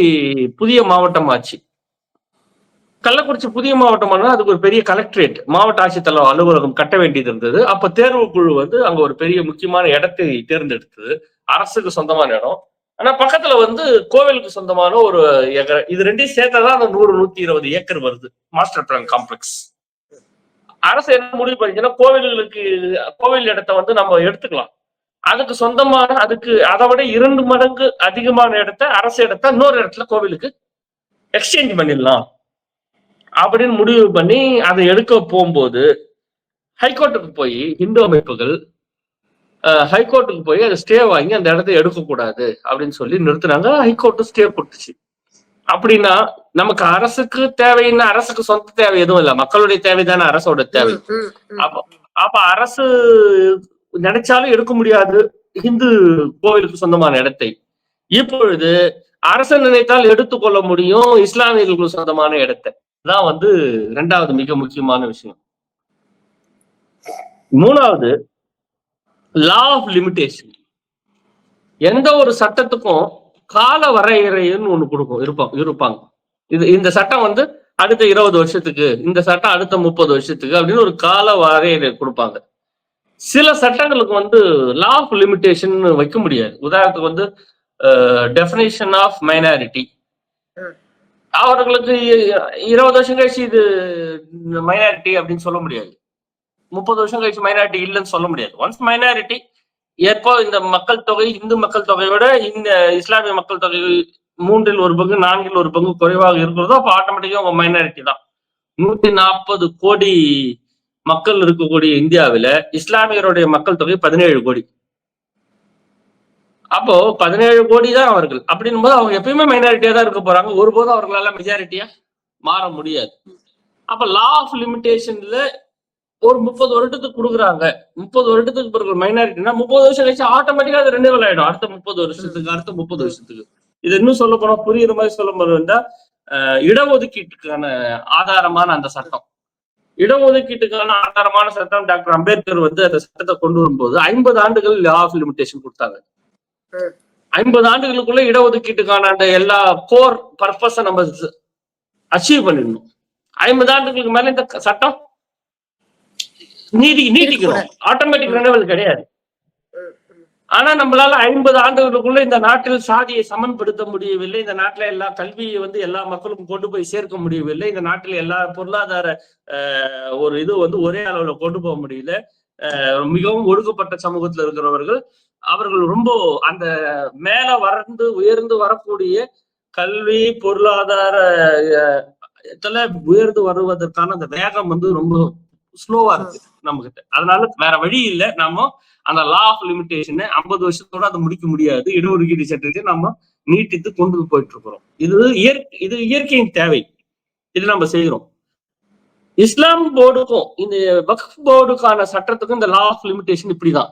புதிய மாவட்டம் ஆச்சு. கள்ளக்குறிச்சி புதிய மாவட்டம்னா அதுக்கு ஒரு பெரிய கலெக்டரேட், மாவட்ட ஆட்சித்தலைவர் அலுவலகம் கட்ட வேண்டியது இருந்தது. அப்ப தேர்வு குழு வந்து அங்க ஒரு பெரிய முக்கியமான இடத்தை தேர்ந்தெடுத்தது, அரசுக்கு சொந்தமான இடம். ஆனா பக்கத்துல வந்து கோவிலுக்கு சொந்தமான ஒரு ஏக்கர். இது ரெண்டையும் சேர்த்தாதான் அந்த 100-120 ஏக்கர் வருது மாஸ்டர் பிளான் காம்ப்ளெக்ஸ். அரசு என்ன முடிவு பண்ணிச்சுன்னா, கோவில் இடத்தை வந்து நம்ம எடுத்துக்கலாம், அதுக்கு சொந்தமான அதை விட 2 மடங்கு அதிகமான இடத்தை, அரசு இடத்தை இன்னொரு இடத்துல கோவிலுக்கு எக்ஸ்சேஞ்ச் பண்ணிடலாம் அப்படின்னு முடிவு பண்ணி அதை எடுக்க போகும்போது ஹைகோர்ட்டுக்கு போய் இந்து அமைப்புகள் ஹைகோர்ட்டுக்கு போய் அதை ஸ்டே வாங்கி அந்த இடத்த எடுக்கக்கூடாது அப்படின்னு சொல்லி நிறுத்தினாங்க. ஹைகோர்ட்டு ஸ்டே கொடுத்துச்சு. அப்படின்னா நமக்கு அரசுக்கு தேவைன்னா, அரசுக்கு சொந்த தேவை எதுவும் இல்லை, மக்களுடைய தேவைதானே அரசோட தேவை. அப்ப அரசு நினைச்சாலும் எடுக்க முடியாது இந்து கோவிலுக்கு சொந்தமான இடத்தை. இப்பொழுது அரசு நினைத்தால் எடுத்துக்கொள்ள முடியும் இஸ்லாமியர்களுக்கு சொந்தமான இடத்தை. தான் வந்து இரண்டாவது மிக முக்கியமான விஷயம். மூணாவது, லா ஆஃப் லிமிடேஷன். எந்த ஒரு சட்டத்துக்கும் கால வரையறைன்னு ஒண்ணு இருப்பாங்க. இந்த சட்டம் வந்து அடுத்த 20 வருஷத்துக்கு, இந்த சட்டம் அடுத்த 30 வருஷத்துக்கு அப்படின்னு ஒரு கால வரையறை கொடுப்பாங்க. சில சட்டங்களுக்கு வந்து லா ஆஃப் லிமிடேஷன் வைக்க முடியாது. உதாரணத்துக்கு வந்து டெஃபினேஷன் ஆஃப் மைனாரிட்டி, அவர்களுக்கு 20 வருஷம் கழிச்சு இது மைனாரிட்டி அப்படின்னு சொல்ல முடியாது, 30 வருஷம் கழிச்சு மைனாரிட்டி இல்லைன்னு சொல்ல முடியாது. ஒன்ஸ் மைனாரிட்டி, எப்போ இந்த மக்கள் தொகை இந்து மக்கள் தொகையோட இந்த இஸ்லாமிய மக்கள் தொகை 3 1 பங்கு 4 1 பங்கு குறைவாக இருக்கிறதோ அப்போ ஆட்டோமேட்டிக்கா உங்க மைனாரிட்டி தான். 140 கோடி மக்கள் இருக்கக்கூடிய இந்தியாவில இஸ்லாமியருடைய மக்கள் தொகை 17 கோடி. அப்போ 17 கோடி தான் அவர்கள். அப்படின்னும் போது அவங்க எப்பயுமே மைனாரிட்டியா தான் இருக்க போறாங்க, ஒருபோதும் அவர்களால மெஜாரிட்டியா மாற முடியாது. அப்ப லா ஆஃப் லிமிடேஷன்ல ஒரு 30 வருடத்துக்கு கொடுக்குறாங்க, 30 வருடத்துக்கு பிறகு மைனாரிட்டினா 30 வருஷம் கழிச்சு ஆட்டோமேட்டிக்கா அது ரெனிவல் ஆயிடும், அடுத்த 30 வருஷத்துக்கு, அடுத்த 30 வருஷத்துக்கு. இது இன்னும் சொல்ல போனா, புரியுற மாதிரி சொல்ல போனா, இடஒதுக்கீட்டுக்கான ஆதாரமான அந்த சட்டம், இடஒதுக்கீட்டுக்கான ஆதாரமான சட்டம் டாக்டர் அம்பேத்கர் வந்து அந்த சட்டத்தை கொண்டு வரும்போது 50 ஆண்டுகள் லா ஆஃப் லிமிடேஷன் கொடுத்தாங்க. 50 ஆண்டுகளுக்குள்ள இடஒதுக்கீட்டுக்கான அந்த எல்லா கோர் பர்பஸை நம்ம அச்சீவ் பண்ணிடணும். 50 ஆண்டுகளுக்கு மேல இந்த சட்டம் நீட்டிக்கணும், ஆட்டோமேட்டிக் ரெனிவல் கிடையாது. ஆனா நம்மளால 50 ஆண்டுகளுக்குள்ள இந்த நாட்டில் சாதியை சமன்படுத்த முடியவில்லை, இந்த நாட்டில எல்லா கல்வியை வந்து எல்லா மக்களுக்கும் கொண்டு போய் சேர்க்க முடியவில்லை, இந்த நாட்டில் எல்லா பொருளாதார ஒரு இது வந்து ஒரே அளவுல கொண்டு போக முடியல. மிகவும் ஒடுக்கப்பட்ட சமூகத்துல இருக்கிறவர்கள், அவர்கள் ரொம்ப அந்த மேல உயர்ந்து வரக்கூடிய கல்வி பொருளாதார உயர்ந்து வருவதற்கான அந்த வேகம் வந்து ரொம்ப ஸ்லோவா இருக்கு நம்ம கிட்ட. அதனால வேற வழி இல்லை, நாம அந்த லா ஆஃப் லிமிடேஷன் 50 வருஷத்தோட அதை முடிக்க முடியாது, இடஒதுக்கீடு சட்டத்தை நம்ம நீட்டித்து கொண்டு போயிட்டு இருக்கிறோம். இது இயற்கையின் தேவை, இது நம்ம செய்யறோம். இஸ்லாம் போர்டுக்கும் இந்த வக்ஃப் போர்டுக்கான சட்டத்துக்கும் இந்த லா ஆஃப் லிமிடேஷன் இப்படிதான்.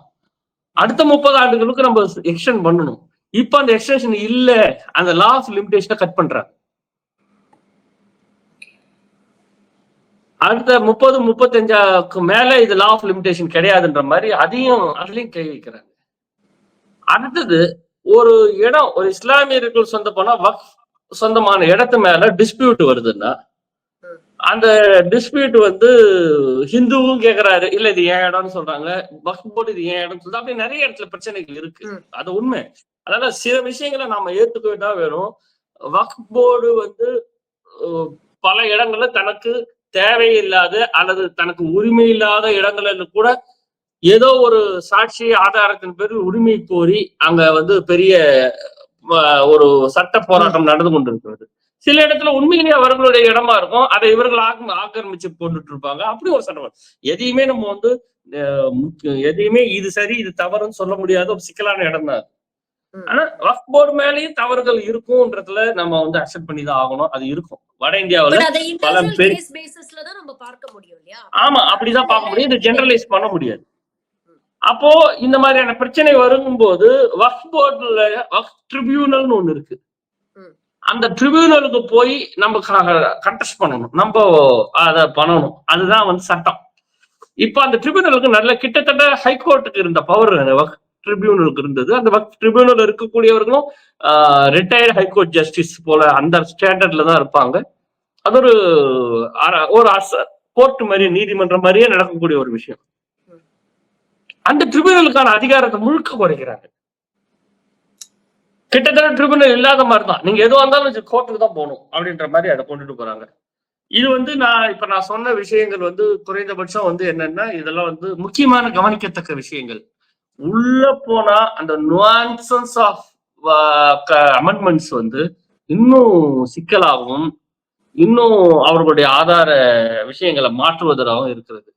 அடுத்த 30 ஆண்டுகளுக்கு நம்ம எக்ஸ்டென்ட் பண்ணணும். இப்ப அந்த எக்ஸ்டென்ஷன் இல்ல, அந்த லா ஆஃப் லிமிடேஷனை கட் பண்றாங்க. அடுத்த 30-35க்கு மேல இது லா ஆஃப் லிமிடேஷன் கிடையாதுன்ற மாதிரி அதுலயும் கை வைக்கிறாங்க. அடுத்தது ஒரு இடம், ஒரு இஸ்லாமியர்கள் சொந்தமான இடத்து மேல டிஸ்பியூட் வருதுன்னா அந்த டிஸ்பியூட் ஹிந்துவும் கேக்குறாரு, இல்ல இது ஏன் இடம்னு சொல்றாங்க, வக்ஃப் போர்டு இது ஏன் இடம் சொல்றாங்க. அப்படி நிறைய இடத்துல பிரச்சனைகள் இருக்கு. அது உண்மை. அதனால சில விஷயங்களை நாம ஏத்துக்கிட்டா வேணும். வக்ஃப் போர்டு பல இடங்கள்ல தனக்கு தேவையில்லாத அல்லது தனக்கு உரிமை இல்லாத இடங்கள்ல கூட ஏதோ ஒரு சாட்சி ஆதாரத்தின் பேரில் உரிமை கோரி அங்க பெரிய ஒரு சட்ட போராட்டம் நடந்து கொண்டிருக்கிறது. சில இடத்துல உண்மையிலேயே அவர்களுடைய இடமா இருக்கும், அதை இவர்கள் ஆக்கிரமிச்சு போட்டுட்டு இருப்பாங்க. அப்படி ஒரு சட்டம். எதையுமே நம்ம எதையுமே இது சரி இது தவறுன்னு சொல்ல முடியாத ஒரு சிக்கலான இடம் தான். ஆனா வக்ஃப் போர்டு மேலேயும் தவறுகள் இருக்கும்ன்றதுல நம்ம அக்செப்ட் பண்ணி தான் ஆகணும். அது இருக்கும். வட இந்தியாவுல பல பேர் ஆமா அப்படிதான் பார்க்க முடியும். இதை ஜெனரலைஸ் பண்ண முடியாது. அப்போ இந்த மாதிரியான பிரச்சனை வரும்போது வக்ஃப் போர்டுல வக்ஃப் ட்ரிபியூனல்னு ஒண்ணு இருக்கு. அந்த ட்ரிபியூனலுக்கு போய் நம்ம கண்டெஸ்ட் பண்ணணும், நம்ம அதை பண்ணணும். அதுதான் சட்டம். இப்ப அந்த ட்ரிபியூனலுக்கு நல்ல கிட்டத்தட்ட ஹைகோர்ட்டுக்கு இருந்த பவர் வக்ஃப் ட்ரிபியூனலுக்கு இருந்தது. அந்த வக்ஃப் ட்ரிபியூனல் இருக்கக்கூடியவர்களும் ரிட்டையர்ட் ஹைகோர்ட் ஜஸ்டிஸ் போல அந்த ஸ்டாண்டர்ட்ல தான் இருப்பாங்க. அது ஒரு கோர்ட் மாதிரி, நீதிமன்றம் மாதிரியே நடக்கக்கூடிய ஒரு விஷயம். அந்த ட்ரிபியூனலுக்கான அதிகாரத்தை முழுக்க குறைக்கிறாங்க. கிட்டத்தட்ட ட்ரிபியூனல் இல்லாத மாதிரி தான். நீங்க எதுவாக இருந்தாலும் கோர்ட்டுக்கு தான் போகணும் அப்படின்ற மாதிரி அதை கொண்டுட்டு போறாங்க. இது நான் சொன்ன விஷயங்கள் குறைந்தபட்சம் என்னன்னா, இதெல்லாம் முக்கியமான கவனிக்கத்தக்க விஷயங்கள். உள்ள போனா அந்த நுவான்சஸ் ஆஃப் அமெண்ட்மெண்ட்ஸ் இன்னும் சிக்கலாகவும் இன்னும் அவர்களுடைய ஆதார விஷயங்களை மாற்றுவதாகவும் இருக்கிறது.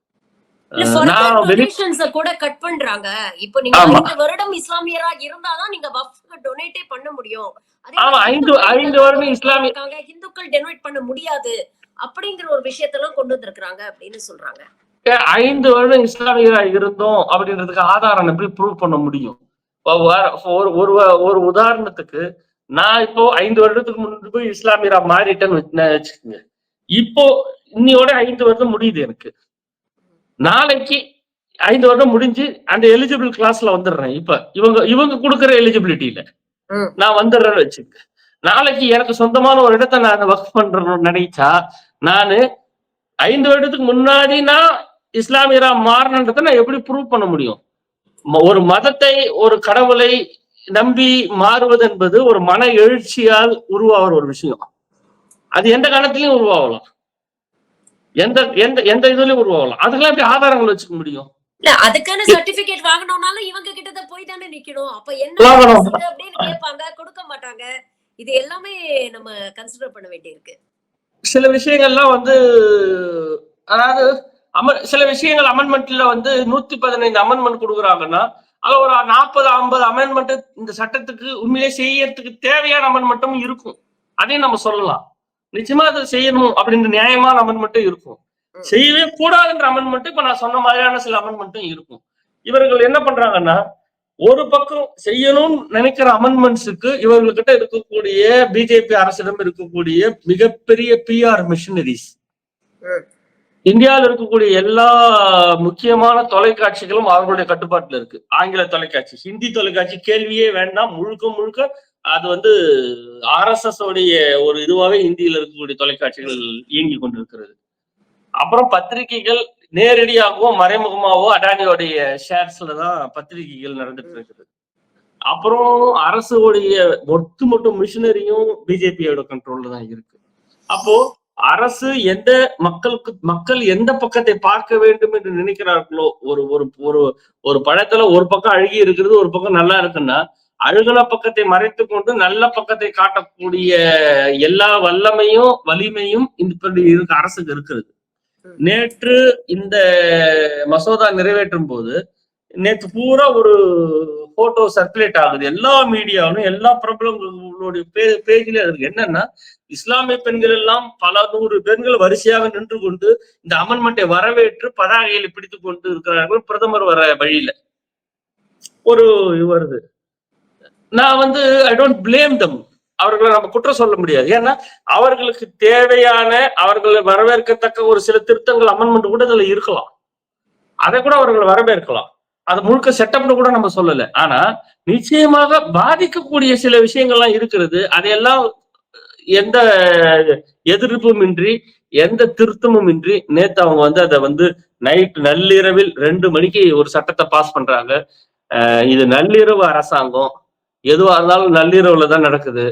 கூட கட் பண்றாங்க. இப்போ நீங்க 5 வருடம் இஸ்லாமியரா இருந்தாதான் நீங்க வக்ஃப்க்கு டொனேட்டே பண்ண முடியும். ஆமா, 5 வருடம் இஸ்லாமிய ஹிந்துக்கள் டொனேட் பண்ண முடியாது அப்படிங்கிற ஒரு விஷயத்தெல்லாம் கொண்டு வந்திருக்காங்க அப்படின்னு சொல்றாங்க. 5 வருடம் இஸ்லாமியரா இருந்தோம் அப்படின்றதுக்கு ஆதாரம் எப்படி ப்ரூவ் பண்ண முடியும்? ஒரு உதாரணத்துக்கு நான் இப்போ 5 வருடத்துக்கு முன்பு இஸ்லாமியரா மாறிட்டேன்னு வச்சுக்கோங்க. இப்போ இன்னையோட 5 வருடம் முடியுது எனக்கு. நாளைக்கு 5 வருடம் முடிஞ்சு அந்த எலிஜிபிள் கிளாஸ்ல வந்துடுறேன். இப்ப இவங்க கொடுக்குற எலிஜிபிலிட்டியில நான் வந்துடுறேன்னு வச்சுக்க. நாளைக்கு எனக்கு சொந்தமான ஒரு இடத்த நான் வக்ஃப் பண்றேன்னு நினைச்சா, நானு 5 வருடத்துக்கு முன்னாடி நான் இஸ்லாமியரா மாறினதை நான் எப்படி ப்ரூவ் பண்ண முடியும்? ஒரு மதத்தை, ஒரு கடவுளை நம்பி மாறுவது என்பது ஒரு மன எழுச்சியால் உருவாகிற ஒரு விஷயம். அது எந்த காலத்திலயும் உருவாகலாம், எந்த இதுலயும் உருவாகலாம். அதுக்கெல்லாம் எப்படி ஆதாரங்கள் வச்சுக்க முடியும்? இல்ல, அதுக்கான சர்டிபிகேட் வாங்கணும்னாலும் இவங்க கிட்ட போய் தானே நிக்கணும். அப்ப என்ன அப்படின்னு கேட்பாங்க, கொடுக்க மாட்டாங்க. இது எல்லாமே நம்ம கன்சிடர் பண்ண வேண்டியிருக்கு. சில விஷயங்கள்லாம் அதாவது சில விஷயங்கள் அமெண்ட்மெண்ட்ல 115 அமெண்ட்மெண்ட் கொடுக்குறாங்கன்னா, அதுல ஒரு 40-50 அமெண்ட்மெண்ட் இந்த சட்டத்துக்கு உண்மையிலே செய்யறதுக்கு தேவையான அமெண்ட்மெண்ட்டும் இருக்கும். அதையும் நம்ம சொல்லலாம். நிச்சயமா அதை செய்யணும் அப்படின்ற நியாயமான அமெண்ட்மெண்ட்டும் இருக்கும். செய்யவே கூடாதுன்ற அமெண்ட்மெண்ட் இப்ப நான் சொன்ன மாதிரியான சில அமெண்ட்மெண்ட்டும் இருக்கும். இவர்கள் என்ன பண்றாங்கன்னா, ஒரு பக்கம் செய்யணும்னு நினைக்கிற அமெண்ட்மெண்ட்ஸுக்கு இவர்கிட்ட இருக்கக்கூடிய பிஜேபி அரசிடம் இருக்கக்கூடிய மிகப்பெரிய PR மிஷினரிஸ், இந்தியாவில் இருக்கக்கூடிய எல்லா முக்கியமான தொலைக்காட்சிகளும் அவர்களுடைய கட்டுப்பாட்டுல இருக்கு. ஆங்கில தொலைக்காட்சி, ஹிந்தி தொலைக்காட்சி கேள்வியே வேண்டாம். முழுக்க அது RSS உடைய ஒரு இதுவாகவே இந்தியில இருக்கக்கூடிய தொலைக்காட்சிகள் இயங்கி கொண்டிருக்கிறது. அப்புறம் பத்திரிகைகள் நேரடியாகவோ மறைமுகமாகவோ அடானியோடைய ஷேர்ஸ்ல தான் பத்திரிகைகள் நடந்துட்டு இருக்குது. அப்புறம் அரசுடைய ஒட்டுமொத்த மிஷினரியும் பிஜேபியோட கண்ட்ரோல்ல தான் இருக்கு. அப்போ அரசு மக்கள் எந்த பக்கத்தை பார்க்க வேண்டும் என்று நினைக்கிறார்களோ, ஒரு பழத்துல ஒரு பக்கம் அழுகி இருக்கிறது, ஒரு பக்கம் நல்லா இருக்குன்னா, அழுகன பக்கத்தை மறைத்து கொண்டு நல்ல பக்கத்தை காட்டக்கூடிய எல்லா வலிமையும் இந்த அரசுக்கு இருக்கிறது. நேற்று இந்த மசோதா நிறைவேற்றும் போது நேற்று பூரா ஒரு போட்டோ சர்க்குலேட் ஆகுது எல்லா மீடியாவிலும், எல்லா பிரபலங்களுடைய பேஜ்லயும் இருக்கு. என்னன்னா, இஸ்லாமிய பெண்கள் எல்லாம் பல 100 பெண்கள் வரிசையாக நின்று கொண்டு இந்த அமெண்ட்மெண்டை வரவேற்று பதாகைகளை பிடித்துக் கொண்டு இருக்கிறார்கள் பிரதமர் வர வழியில. ஒரு வருது. நான் வந்து ஐ டோன்ட் பிளேம் தம். அவர்களை நம்ம குற்றம் சொல்ல முடியாது. ஏன்னா அவர்களுக்கு தேவையான, அவர்களை வரவேற்கத்தக்க ஒரு சில திருத்தங்கள் அமெண்ட்மெண்ட் கூட இதுல இருக்கலாம். அதை கூட அவர்கள் வரவேற்கலாம். அது முழுக்க செட்டப்னு கூட நம்ம சொல்லல. ஆனா நிச்சயமாக பாதிக்கக்கூடிய சில விஷயங்கள்லாம் இருக்கிறது. அதையெல்லாம் எந்த எதிர்ப்பும் இன்றி, எந்த திருத்தமும் இன்றி நேத்து அவங்க வந்து அதை வந்து நைட் நள்ளிரவில் 2 மணிக்கு ஒரு சட்டத்தை பாஸ் பண்றாங்க. இது நள்ளிரவு அரசாங்கம். எதுவா இருந்தாலும் நள்ளிரவுல தான் நடக்குது.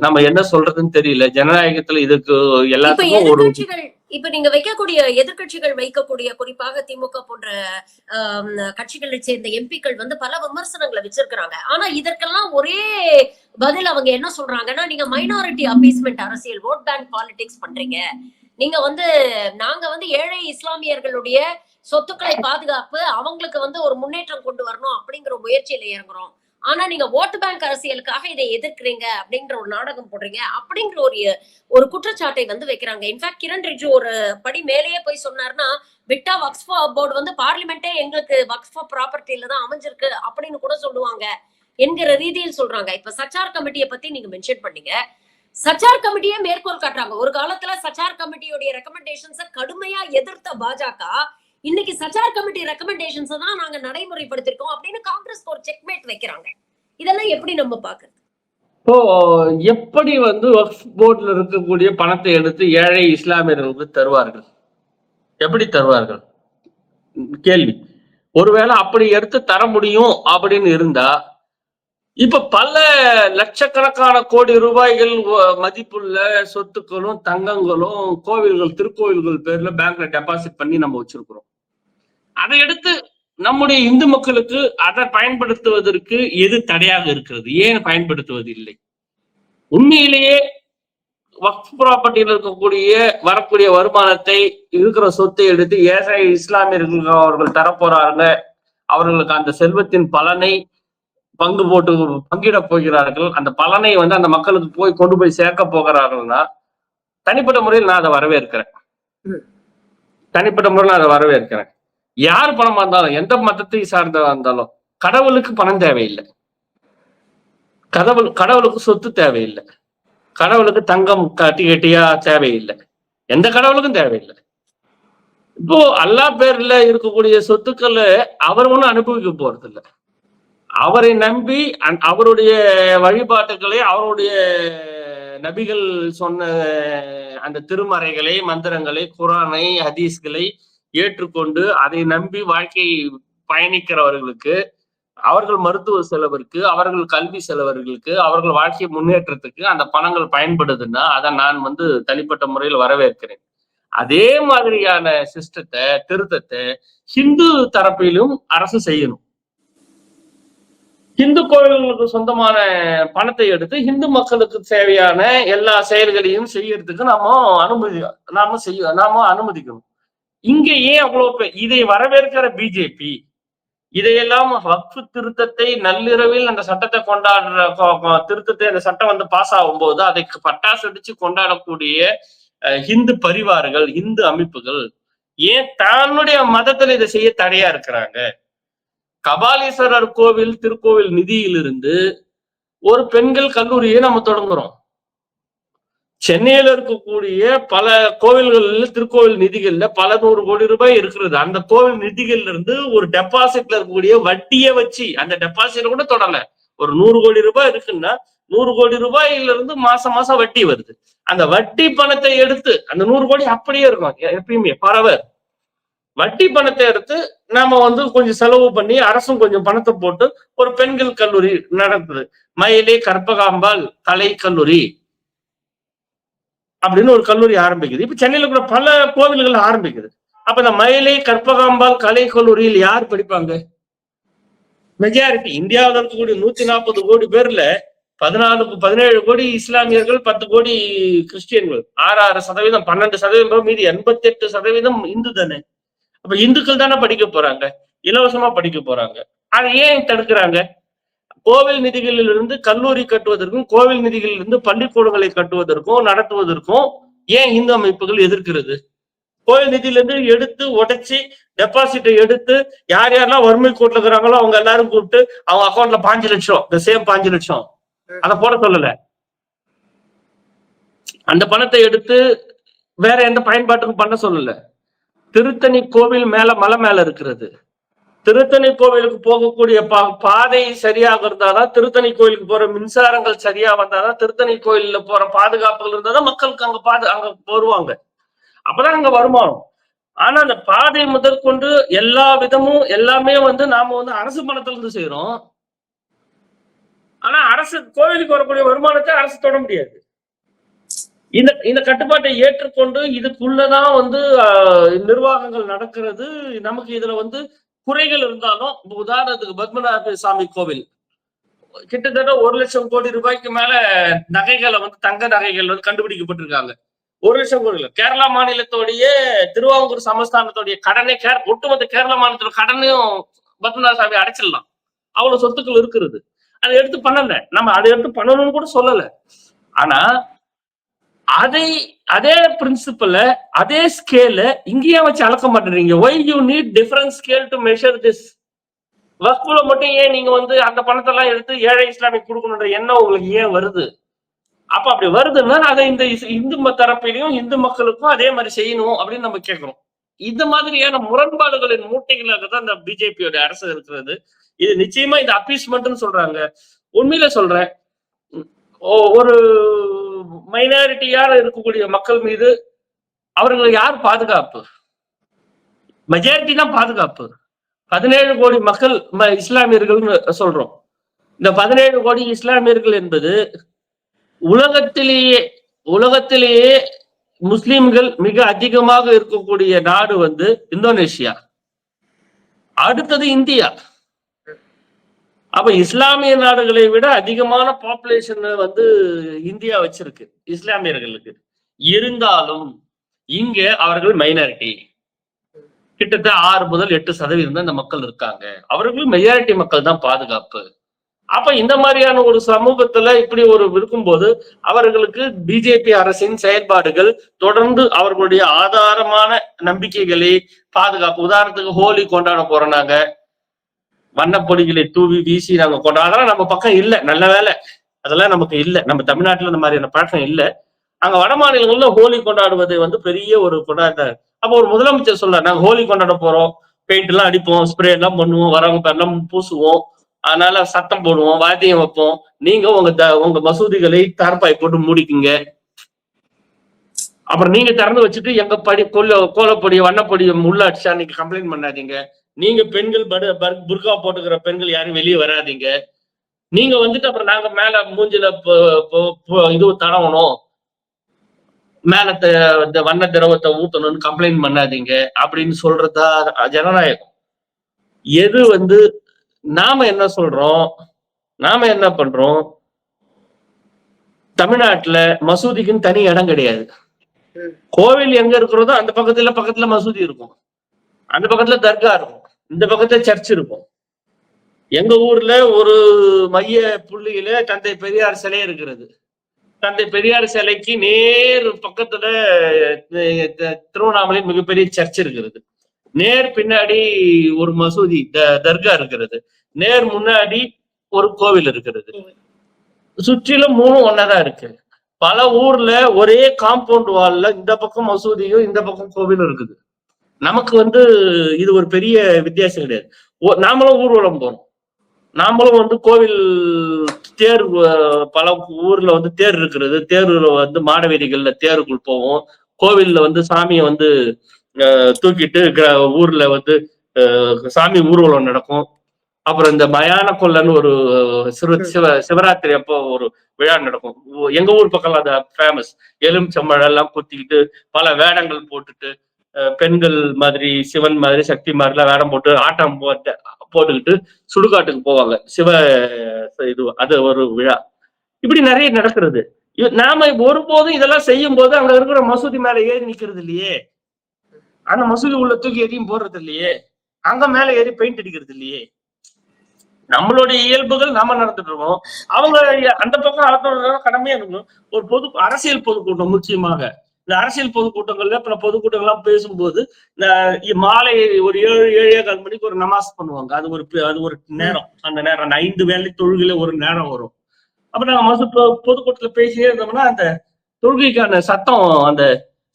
நம்ம என்ன சொல்றதுன்னு தெரியல. ஜனநாயகத்துல இதுக்கு இப்ப எல்லாத்துக்கும் ஒரு எதிர்க்கட்சிகள், இப்ப நீங்க வைக்கக்கூடிய எதிர்க்கட்சிகள் வைக்கக்கூடிய, குறிப்பாக திமுக போன்ற கட்சிகளை சேர்ந்த எம்பிக்கள் வந்து பல விமர்சனங்களை வச்சிருக்கிறாங்க. ஆனா இதற்கெல்லாம் ஒரே பதில் அவங்க என்ன சொல்றாங்கன்னா, நீங்க மைனாரிட்டி அப்பீஸ்மெண்ட் அரசியல், ஓட் பேங்க் பாலிடிக்ஸ் பண்றீங்க. நீங்க வந்து நாங்க வந்து ஏழை இஸ்லாமியர்களுடைய சொத்துக்களை பாதுகாப்பு, அவங்களுக்கு வந்து ஒரு முன்னேற்றம் கொண்டு வரணும் அப்படிங்கிற முயற்சியில இறங்குறோம். ஆனா நீங்க ஓட்டு பேங்க் அரசியலுக்காக இதை எதிர்க்கிறீங்க அப்படிங்கிற ஒரு நாடகம் போடுறீங்க அப்படிங்கிற ஒரு குற்றச்சாட்டை வந்து வைக்கிறாங்க. இன்ஃபேக்ட் கிரண் ரிஜிஜு ஒரு படி மேலேயே போய் சொன்னாருன்னா, விட்டா வக்ஃப் போர்டு வந்து பார்லிமெண்டே எங்களுக்கு வக்ஃப் ப்ராப்பர்ட்டில தான் அமைஞ்சிருக்கு அப்படின்னு கூட சொல்லுவாங்க என்கிற ரீதியில் சொல்றாங்க. இப்ப சச்சார் கமிட்டியை பத்தி நீங்க மென்ஷன் பண்ணீங்க. சச்சார் கமிட்டியே மேற்கோள் காட்டுறாங்க. ஒரு காலத்துல சச்சார் கமிட்டியோட ரெக்கமெண்டேஷன்ஸ கடுமையா எதிர்த்த பாஜக இன்னைக்கு சச்சார் கமிட்டி ரெக்கமெண்டேஷன்ஸ் தான் நாங்க நடைமுறைப்படுத்திருக்கோம் அப்படின்னு காங்கிரஸ் ஒரு செக்மேட் வைக்கிறாங்க. இதெல்லாம் எப்படி நம்ம பாக்குறது? இப்போ எப்படி வந்து வக்ஃப் போர்டுல இருக்கக்கூடிய பணத்தை எடுத்து ஏழை இஸ்லாமியர்களுக்கு தருவார்கள்? எப்படி தருவார்கள்? கேள்வி. ஒருவேளை அப்படி எடுத்து தர முடியும் அப்படின்னு இருந்தா, இப்ப பல லட்சக்கணக்கான கோடி ரூபாய்கள் மதிப்புள்ள சொத்துக்களும், தங்கங்களும், கோவில்கள், திருக்கோவில்கள் பேர்ல பேங்க்ல டெபாசிட் பண்ணி நம்ம வச்சிருக்கிறோம். அதை எடுத்து நம்முடைய இந்து மக்களுக்கு அதை பயன்படுத்துவதற்கு எது தடையாக இருக்கிறது? ஏன் பயன்படுத்துவது இல்லை? உண்மையிலேயே வக்ஃப் ப்ராப்பர்ட்டியில் இருக்கக்கூடிய வரக்கூடிய வருமானத்தை, இருக்கிற சொத்தை எடுத்து ஏழை இஸ்லாமியர்களுக்கு அவர்கள் தரப்போறாங்க, அவர்களுக்கு அந்த செல்வத்தின் பலனை பங்கு போட்டு பங்கிட போகிறார்கள், அந்த பலனை வந்து அந்த மக்களுக்கு கொண்டு போய் சேர்க்க போகிறார்கள்னா, தனிப்பட்ட முறையில் நான் அதை வரவேற்கிறேன். தனிப்பட்ட முறையில் அதை வரவேற்கிறேன். யார் பணமா இருந்தாலும், எந்த மதத்தை சார்ந்ததா இருந்தாலும், கடவுளுக்கு பணம் தேவையில்லை. கடவுளுக்கு சொத்து தேவையில்லை. கடவுளுக்கு தங்கம் கட்டி கட்டியா தேவையில்லை. எந்த கடவுளுக்கும் தேவையில்லை. இப்போ அல்லா பேர்ல இருக்கக்கூடிய சொத்துக்களை அவர் ஒன்றும் அனுபவிக்க போறது இல்லை. அவரை நம்பி அவருடைய வழிபாட்டுகளை, அவருடைய நபிகள் சொன்ன அந்த திருமறைகளை, மந்திரங்களை, குரானை, ஹதீஸ்களை ஏற்றுக்கொண்டு அதை நம்பி வாழ்க்கை பயணிக்கிறவர்களுக்கு, அவர்கள் மருத்துவ செலவிற்கு, அவர்கள் கல்வி செலவர்களுக்கு, அவர்கள் வாழ்க்கை முன்னேற்றத்துக்கு அந்த பணங்கள் பயன்படுதுன்னா அதை நான் வந்து தனிப்பட்ட முறையில் வரவேற்கிறேன். அதே மாதிரியான சிஸ்டத்தை, திருத்தத்தை ஹிந்து தரப்பிலும் அரசு செய்யணும். ஹிந்து கோவில்களுக்கு சொந்தமான பணத்தை எடுத்து ஹிந்து மக்களுக்கு தேவையான எல்லா செயல்களையும் செய்யறதுக்கு நாம அனுமதிக்கணும். இங்க ஏன் அவ்வளவு இதை வரவேற்கிற பிஜேபி இதையெல்லாம் வக்ஃப் திருத்தத்தை நள்ளிரவில் அந்த சட்டத்தை திருத்தத்தை அந்த சட்டம் வந்து பாஸ் ஆகும்போது அதுக்கு பட்டாசு அடிச்சு கொண்டாடக்கூடிய ஹிந்து பரிவார்கள், இந்து அமைப்புகள் ஏன் தன்னுடைய மதத்துல இதை செய்ய தடையா இருக்கிறாங்க? கபாலீஸ்வரர் கோவில் திருக்கோவில் நிதியிலிருந்து ஒரு பெண்கள் கல்லூரியை நம்ம தொடங்குறோம். சென்னையில இருக்கக்கூடிய பல கோவில்கள்ல, திருக்கோவில் நிதிகள்ல பல 100 கோடி ரூபாய் இருக்கிறது. அந்த கோவில் நிதிகள்ல இருந்து ஒரு டெபாசிட்ல இருக்கக்கூடிய வட்டியை வச்சு, அந்த டெபாசிட் கூட தொடரல, ஒரு 100 கோடி ரூபாய் இருக்குன்னா 100 கோடி ரூபாயில இருந்து மாசம் மாசம் வட்டி வருது. அந்த வட்டி பணத்தை எடுத்து, அந்த 100 கோடி அப்படியே இருக்கும் எப்பயுமே பரவர். வட்டி பணத்தை எடுத்து நாம வந்து கொஞ்சம் செலவு பண்ணி, அரசும் கொஞ்சம் பணத்தை போட்டு ஒரு பெண்கள் கல்லூரி நடக்குது. மயிலை கற்பகாம்பாள் கலை கல்லூரி அப்படின்னு ஒரு கல்லூரி ஆரம்பிக்குது. இப்ப சென்னையில கூட பல கோவில்கள் ஆரம்பிக்குது. அப்ப இந்த மயிலை கற்பகாம்பாள் கலை கல்லூரியில் யார் படிப்பாங்க? மெஜாரிட்டி இந்தியாவில் இருக்கக்கூடிய 140 கோடி பேர்ல 17 கோடி இஸ்லாமியர்கள், 10 கோடி கிறிஸ்டியன்கள், 6% 12% மீதி 88% இந்து தானே. அப்ப இந்துக்கள் தானே படிக்க போறாங்க. இலவசமா படிக்க போறாங்க. அதை ஏன் தடுக்கிறாங்க? கோவில் நிதிகளில் இருந்து கல்லூரி கட்டுவதற்கும், கோவில் நிதிகளில் இருந்து பள்ளிக்கூடங்களை கட்டுவதற்கும், நடத்துவதற்கும் ஏன் இந்து அமைப்புகள் எதிர்க்கிறது? கோயில் நிதியில இருந்து எடுத்து உடைச்சி டெபாசிட்டை எடுத்து யார் யாரெல்லாம் வறுமை கோட்டில் இருக்கிறாங்களோ அவங்க எல்லாரும் கூப்பிட்டு அவங்க அக்கௌண்ட்ல 5 லட்சம், இந்த சேம் 5 லட்சம் அதை போட சொல்லல. அந்த பணத்தை எடுத்து வேற எந்த பயன்பாட்டுக்கும் பண்ண சொல்லல. திருத்தணி கோவில் மலை மேல இருக்கிறது. திருத்தணி கோவிலுக்கு போகக்கூடிய பாதை சரியாக இருந்தாதான், திருத்தணி கோயிலுக்கு போற மின்சாரங்கள் சரியா வந்தாதான், திருத்தணி கோயில்ல போற பாதுகாப்புகள் இருந்தாதான் மக்களுக்கு அங்க வருவாங்க. அப்பதான் அங்க வருமானம். ஆனா அந்த பாதை முதற்கொண்டு எல்லா விதமும் எல்லாமே நாம அரசு பணத்துல இருந்து செய்யறோம். ஆனா அரசு கோவிலுக்கு வரக்கூடிய வருமானத்தை அரசு தொட முடியாது. இந்த கட்டுப்பாட்டை ஏற்றுக்கொண்டு இதுக்குள்ளதான் நிர்வாகங்கள் நடக்கிறது. நமக்கு இதுல குறைகள் இருந்தாலும், உதாரணத்துக்கு பத்மநாப சாமி கோவில் கிட்டத்தட்ட 1 லட்சம் கோடி ரூபாய்க்கு மேல நகைகளை தங்க நகைகள் கண்டுபிடிக்கப்பட்டிருக்காங்க. 1 லட்சம் கோடி. கேரளா மாநிலத்தோடைய திருவாங்கூர் சமஸ்தானத்துடைய கடனை ஒட்டுமொத்த கேரளா மாநிலத்தோட கடனையும் பத்மநாப சாமி அடைச்சிடலாம். அவ்வளவு சொத்துக்கள் இருக்கிறது. அதை எடுத்து பண்ணல. நம்ம அதை எடுத்து பண்ணணும்னு கூட சொல்லல. ஆனா அதே பிரின்சிபல, அதே ஸ்கேல இங்கேயே வச்சு அளக்க மாட்டேறீங்க. why you need different scale to measure this? வக்ஃப்ல மட்டும் ஏன் நீங்க அந்த பணத்தை எல்லாம் எடுத்து ஏழை இஸ்லாமிக் கொடுக்கணுன்ற எண்ணம் உங்களுக்கு ஏன் வருது? அப்ப அப்படி வருதுன்னா அதை இந்த இந்து தரப்பிலையும் இந்து மக்களுக்கும் அதே மாதிரி செய்யணும் அப்படின்னு நம்ம கேட்கிறோம். இந்த மாதிரியான முரண்பாடுகளின் மூட்டைகளாக தான் இந்த பிஜேபியோட அரசு இருக்கிறது. இது நிச்சயமா இந்த அப்பீஸ்மெண்ட்னு சொல்றாங்க. உண்மையில சொல்றேன், ஒரு மைனாரிட்டியாக இருக்கக்கூடிய மக்கள் மீது அவர்களுக்கு யார் பாதுகாப்பு? மெஜாரிட்டி தான் பாதுகாப்பு. 17 கோடி மக்கள் இஸ்லாமியர்கள் சொல்றோம். இந்த 17 கோடி இஸ்லாமியர்கள் என்பது உலகத்திலேயே முஸ்லிம்கள் மிக அதிகமாக இருக்கக்கூடிய நாடு இந்தோனேஷியா, அடுத்தது இந்தியா. அப்ப இஸ்லாமிய நாடுகளை விட அதிகமான பாப்புலேஷன் இந்தியா வச்சிருக்கு இஸ்லாமியர்களுக்கு. இருந்தாலும் இங்க அவர்கள் மைனாரிட்டி. கிட்டத்தட்ட 6 முதல் 8% இந்த மக்கள் இருக்காங்க. அவர்கள் மெஜாரிட்டி மக்கள் தான் பாதுகாப்பு. அப்ப இந்த மாதிரியான ஒரு சமூகத்துல இப்படி ஒரு இருக்கும்போது அவர்களுக்கு பிஜேபி அரசின் செயல்பாடுகள் தொடர்ந்து அவர்களுடைய ஆதாரமான நம்பிக்கைகளை பாதுகாப்பு. உதாரணத்துக்கு ஹோலி கொண்டாட போறோம், நாங்க வண்ணப்பொடிகளை தூவி வீசி நாங்க கொண்டாட, அதெல்லாம் நம்ம பக்கம் இல்ல. நல்ல வேலை, அதெல்லாம் நமக்கு இல்ல. நம்ம தமிழ்நாட்டுல இந்த மாதிரியான பழக்கம் இல்ல. அங்க வட மாநிலங்கள்ல ஹோலி கொண்டாடுவது பெரிய ஒரு கொண்டாட்டம். அப்ப ஒரு முதலமைச்சர் சொல்றாரு, நாங்க ஹோலி கொண்டாட போறோம், பெயிண்ட் எல்லாம் அடிப்போம், ஸ்ப்ரே எல்லாம் பண்ணுவோம், வரவங்க பேரெல்லாம் பூசுவோம், அதனால சத்தம் போடுவோம், வாத்தியம் வைப்போம், நீங்க உங்க மசூதிகளை தார்பாய் போட்டு மூடிக்குங்க, அப்புறம் நீங்க திறந்து வச்சுட்டு எங்க கோலப்பொடி வண்ணப்பொடி உள்ள அடிச்சா நீங்க கம்ப்ளைண்ட் பண்ணாதீங்க, நீங்க பெண்கள் புர்கா போட்டுக்கிற பெண்கள் யாரும் வெளியே வராதீங்க, நீங்க அப்புறம் நாங்க மேல மூஞ்சில இது தடவணும், மேல இந்த வண்ண திரவத்தை ஊத்தணும்னு கம்ப்ளைண்ட் பண்ணாதீங்க அப்படின்னு சொல்றதா ஜனநாயகம்? எது நாம என்ன சொல்றோம், நாம என்ன பண்றோம்? தமிழ்நாட்டுல மசூதிக்குன்னு தனி இடம் கிடையாது. கோவில் எங்க இருக்கிறதோ அந்த பக்கத்துல மசூதி இருக்கும், அந்த பக்கத்துல தர்கா இருக்கும், இந்த பக்கத்துல சர்ச் இருக்கும். எங்க ஊர்ல ஒரு மைய புள்ளியில தந்தை பெரியார் சிலை இருக்கிறது. தந்தை பெரியார் சிலைக்கு நேர் பக்கத்துல திருவண்ணாமலை மிகப்பெரிய சர்ச் இருக்கிறது. நேர் பின்னாடி ஒரு மசூதி தர்கா இருக்கிறது. நேர் முன்னாடி ஒரு கோவில் இருக்கிறது. சுற்றிலும் 3 ஒன்னதான் இருக்கு. பல ஊர்ல ஒரே காம்பவுண்ட் வால்ல இந்த பக்கம் மசூதியும் இந்த பக்கம் கோவிலும் இருக்குது. நமக்கு இது ஒரு பெரிய வித்தியாசம் கிடையாது. நாமளும் ஊர்வலம் போறோம், நாமளும் கோவில் தேர், பல ஊர்ல தேர் இருக்கிறது. தேர்வுல மாடவீதிகள்ல தேருக்குள் போவோம். கோவில்ல சாமியை தூக்கிட்டு ஊர்ல சாமி ஊர்வலம் நடக்கும். அப்புறம் இந்த மயான கொல்லன்னு ஒரு சிவராத்திரி அப்போ ஒரு விழா நடக்கும். எங்க ஊர் பக்கம் அது ஃபேமஸ். எலுமிச்சம்பழம் எல்லாம் குத்திக்கிட்டு பல வேடங்கள் போட்டுட்டு பெண்கள் மாதிரி சிவன் மாதிரி சக்தி மாதிரிலாம் வேடம் போட்டு ஆட்டம் போட்டுக்கிட்டு சுடுகாட்டுக்கு போவாங்க. அது ஒரு விழா. இப்படி நிறைய நடக்கிறது. நாம ஒருபோதும் இதெல்லாம் செய்யும் போது அங்க இருக்கிற மசூதி மேல ஏறி நிக்கிறது இல்லையே, அந்த மசூதி உள்ள தூக்கி எதையும் போடுறது இல்லையே. அங்க மேல ஏறி பெயிண்ட் அடிக்கிறது இல்லையே. நம்மளுடைய இயல்புகள் நாம நடந்துட்டு இருக்கோம். அவங்க அந்த பக்கம் அடுத்த கடமையா இருக்கணும். ஒரு அரசியல் பொதுக்கூட்டம் முக்கியமாக இந்த அரசியல் பொதுக்கூட்டங்கள்ல பல பொதுக்கூட்டங்கள்லாம் பேசும்போது இந்த மாலை ஒரு 7-7:15 மணிக்கு ஒரு நமாஸ் பண்ணுவாங்க. அது ஒரு நேரம். அந்த நேரம் அந்த 5 வேளை தொழுகையில ஒரு நேரம் வரும். அப்ப நாங்க பொதுக்கூட்டத்துல பேசியே இருந்தோம்னா அந்த தொழுகைக்கான சத்தம் அந்த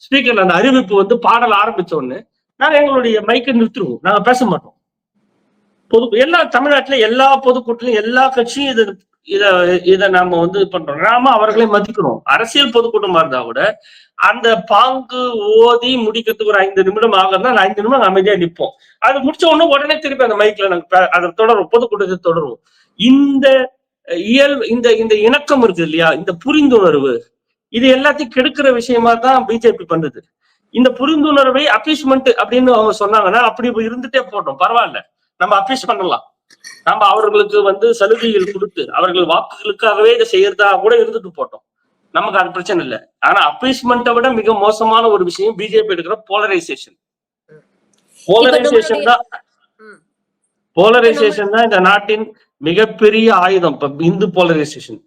ஸ்பீக்கர்ல அந்த அறிவிப்பு வந்து பாடல் ஆரம்பிச்ச உடனே நாங்க எங்களுடைய மைக்கை நிறுத்திடுவோம். நாங்க பேச மாட்டோம். எல்லா தமிழ்நாட்டுல எல்லா பொதுக்கூட்டத்திலும் எல்லா கட்சியும் இத நாம வந்து பண்றோம். நாம அவர்களை மதிக்கணும். அரசியல் பொதுக்கூட்டமா இருந்தா கூட அந்த பாங்கு ஓதி முடிக்கிறதுக்கு ஒரு 5 நிமிடம் ஆகுதுன்னா 5 நிமிடம் அமைதியா நிற்போம். அது முடிச்ச உடனே திருப்பி அந்த மைக்ல நாங்க அதை தொடரும், பொதுக்கூட்டத்தை தொடரும். இந்த இந்த இணக்கம் இருக்கு இல்லையா, இந்த புரிந்துணர்வு, இது எல்லாத்தையும் கெடுக்கிற விஷயமா தான் பிஜேபி பண்ணுது. இந்த புரிந்துணர்வை அப்பீஸ்மெண்ட் அப்படின்னு அவங்க சொன்னாங்கன்னா அப்படி இருந்துட்டே போட்டோம், பரவாயில்ல, நம்ம அப்பீஸ் பண்ணலாம். நம்ம அவர்களுக்கு வந்து சலுகைகள் கொடுத்து அவர்கள் வாக்குகளுக்காகவே இதை செய்யறதா கூட இருந்துட்டு போட்டோம், நமக்கு அது பிரச்சனை இல்லை. ஆனா அப்பீஸ்மெண்ட்டை விட மிக மோசமான ஒரு விஷயம் பிஜேபி எடுக்கிற போலரைசேஷன். போலரைசேஷன் தான் இந்த நாட்டின் மிகப்பெரிய ஆயுதம். இப்ப இந்து போலரைசேஷன்.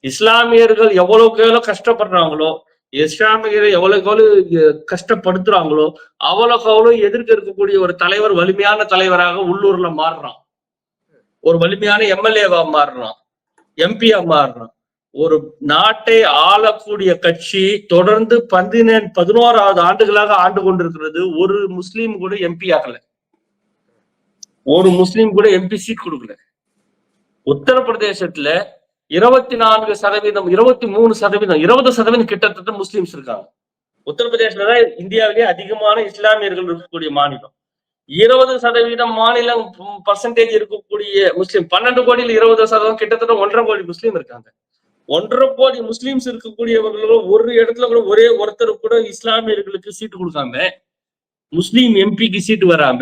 இஸ்லாமியர்கள் எவ்வளவுக்கு எவ்வளவு கஷ்டப்படுறாங்களோ, இஸ்லாமியரை எவ்வளவுக்கு எவ்வளவு கஷ்டப்படுத்துறாங்களோ அவ்வளவுக்கு அவ்வளவு எதிர்க்க இருக்கக்கூடிய ஒரு தலைவர் வலிமையான தலைவராக உள்ளூர்ல மாறுறான், ஒரு வலிமையான எம்எல்ஏவா மாறுறான், எம்பியா மாறுறான். ஒரு நாட்டை ஆளக்கூடிய கட்சி தொடர்ந்து 11வது ஆண்டுகளாக ஆண்டு கொண்டிருக்கிறது. ஒரு முஸ்லீம் கூட எம்பி ஆகல, ஒரு முஸ்லீம் கூட எம்பி சீட் கொடுக்கல. உத்தரப்பிரதேசத்துல 24%, 23%, 20% கிட்டத்தட்ட முஸ்லிம்ஸ் இருக்காங்க. உத்தரப்பிரதேசதான் இந்தியாவிலேயே அதிகமான இஸ்லாமியர்கள் இருக்கக்கூடிய மாநிலம். 20% மாநிலம் பர்சன்டேஜ் இருக்கக்கூடிய முஸ்லீம், 12 கோடியில் 20% கிட்டத்தட்ட 1.5 கோடி முஸ்லீம் இருக்காங்க. 1.5 கோடி முஸ்லிம்ஸ் இருக்கக்கூடியவர்களும் ஒரு இடத்துல கூட ஒரே ஒருத்தர் கூட இஸ்லாமியர்களுக்கு சீட்டு கொடுக்காம, முஸ்லீம் எம்பிக்கு சீட்டு வராம,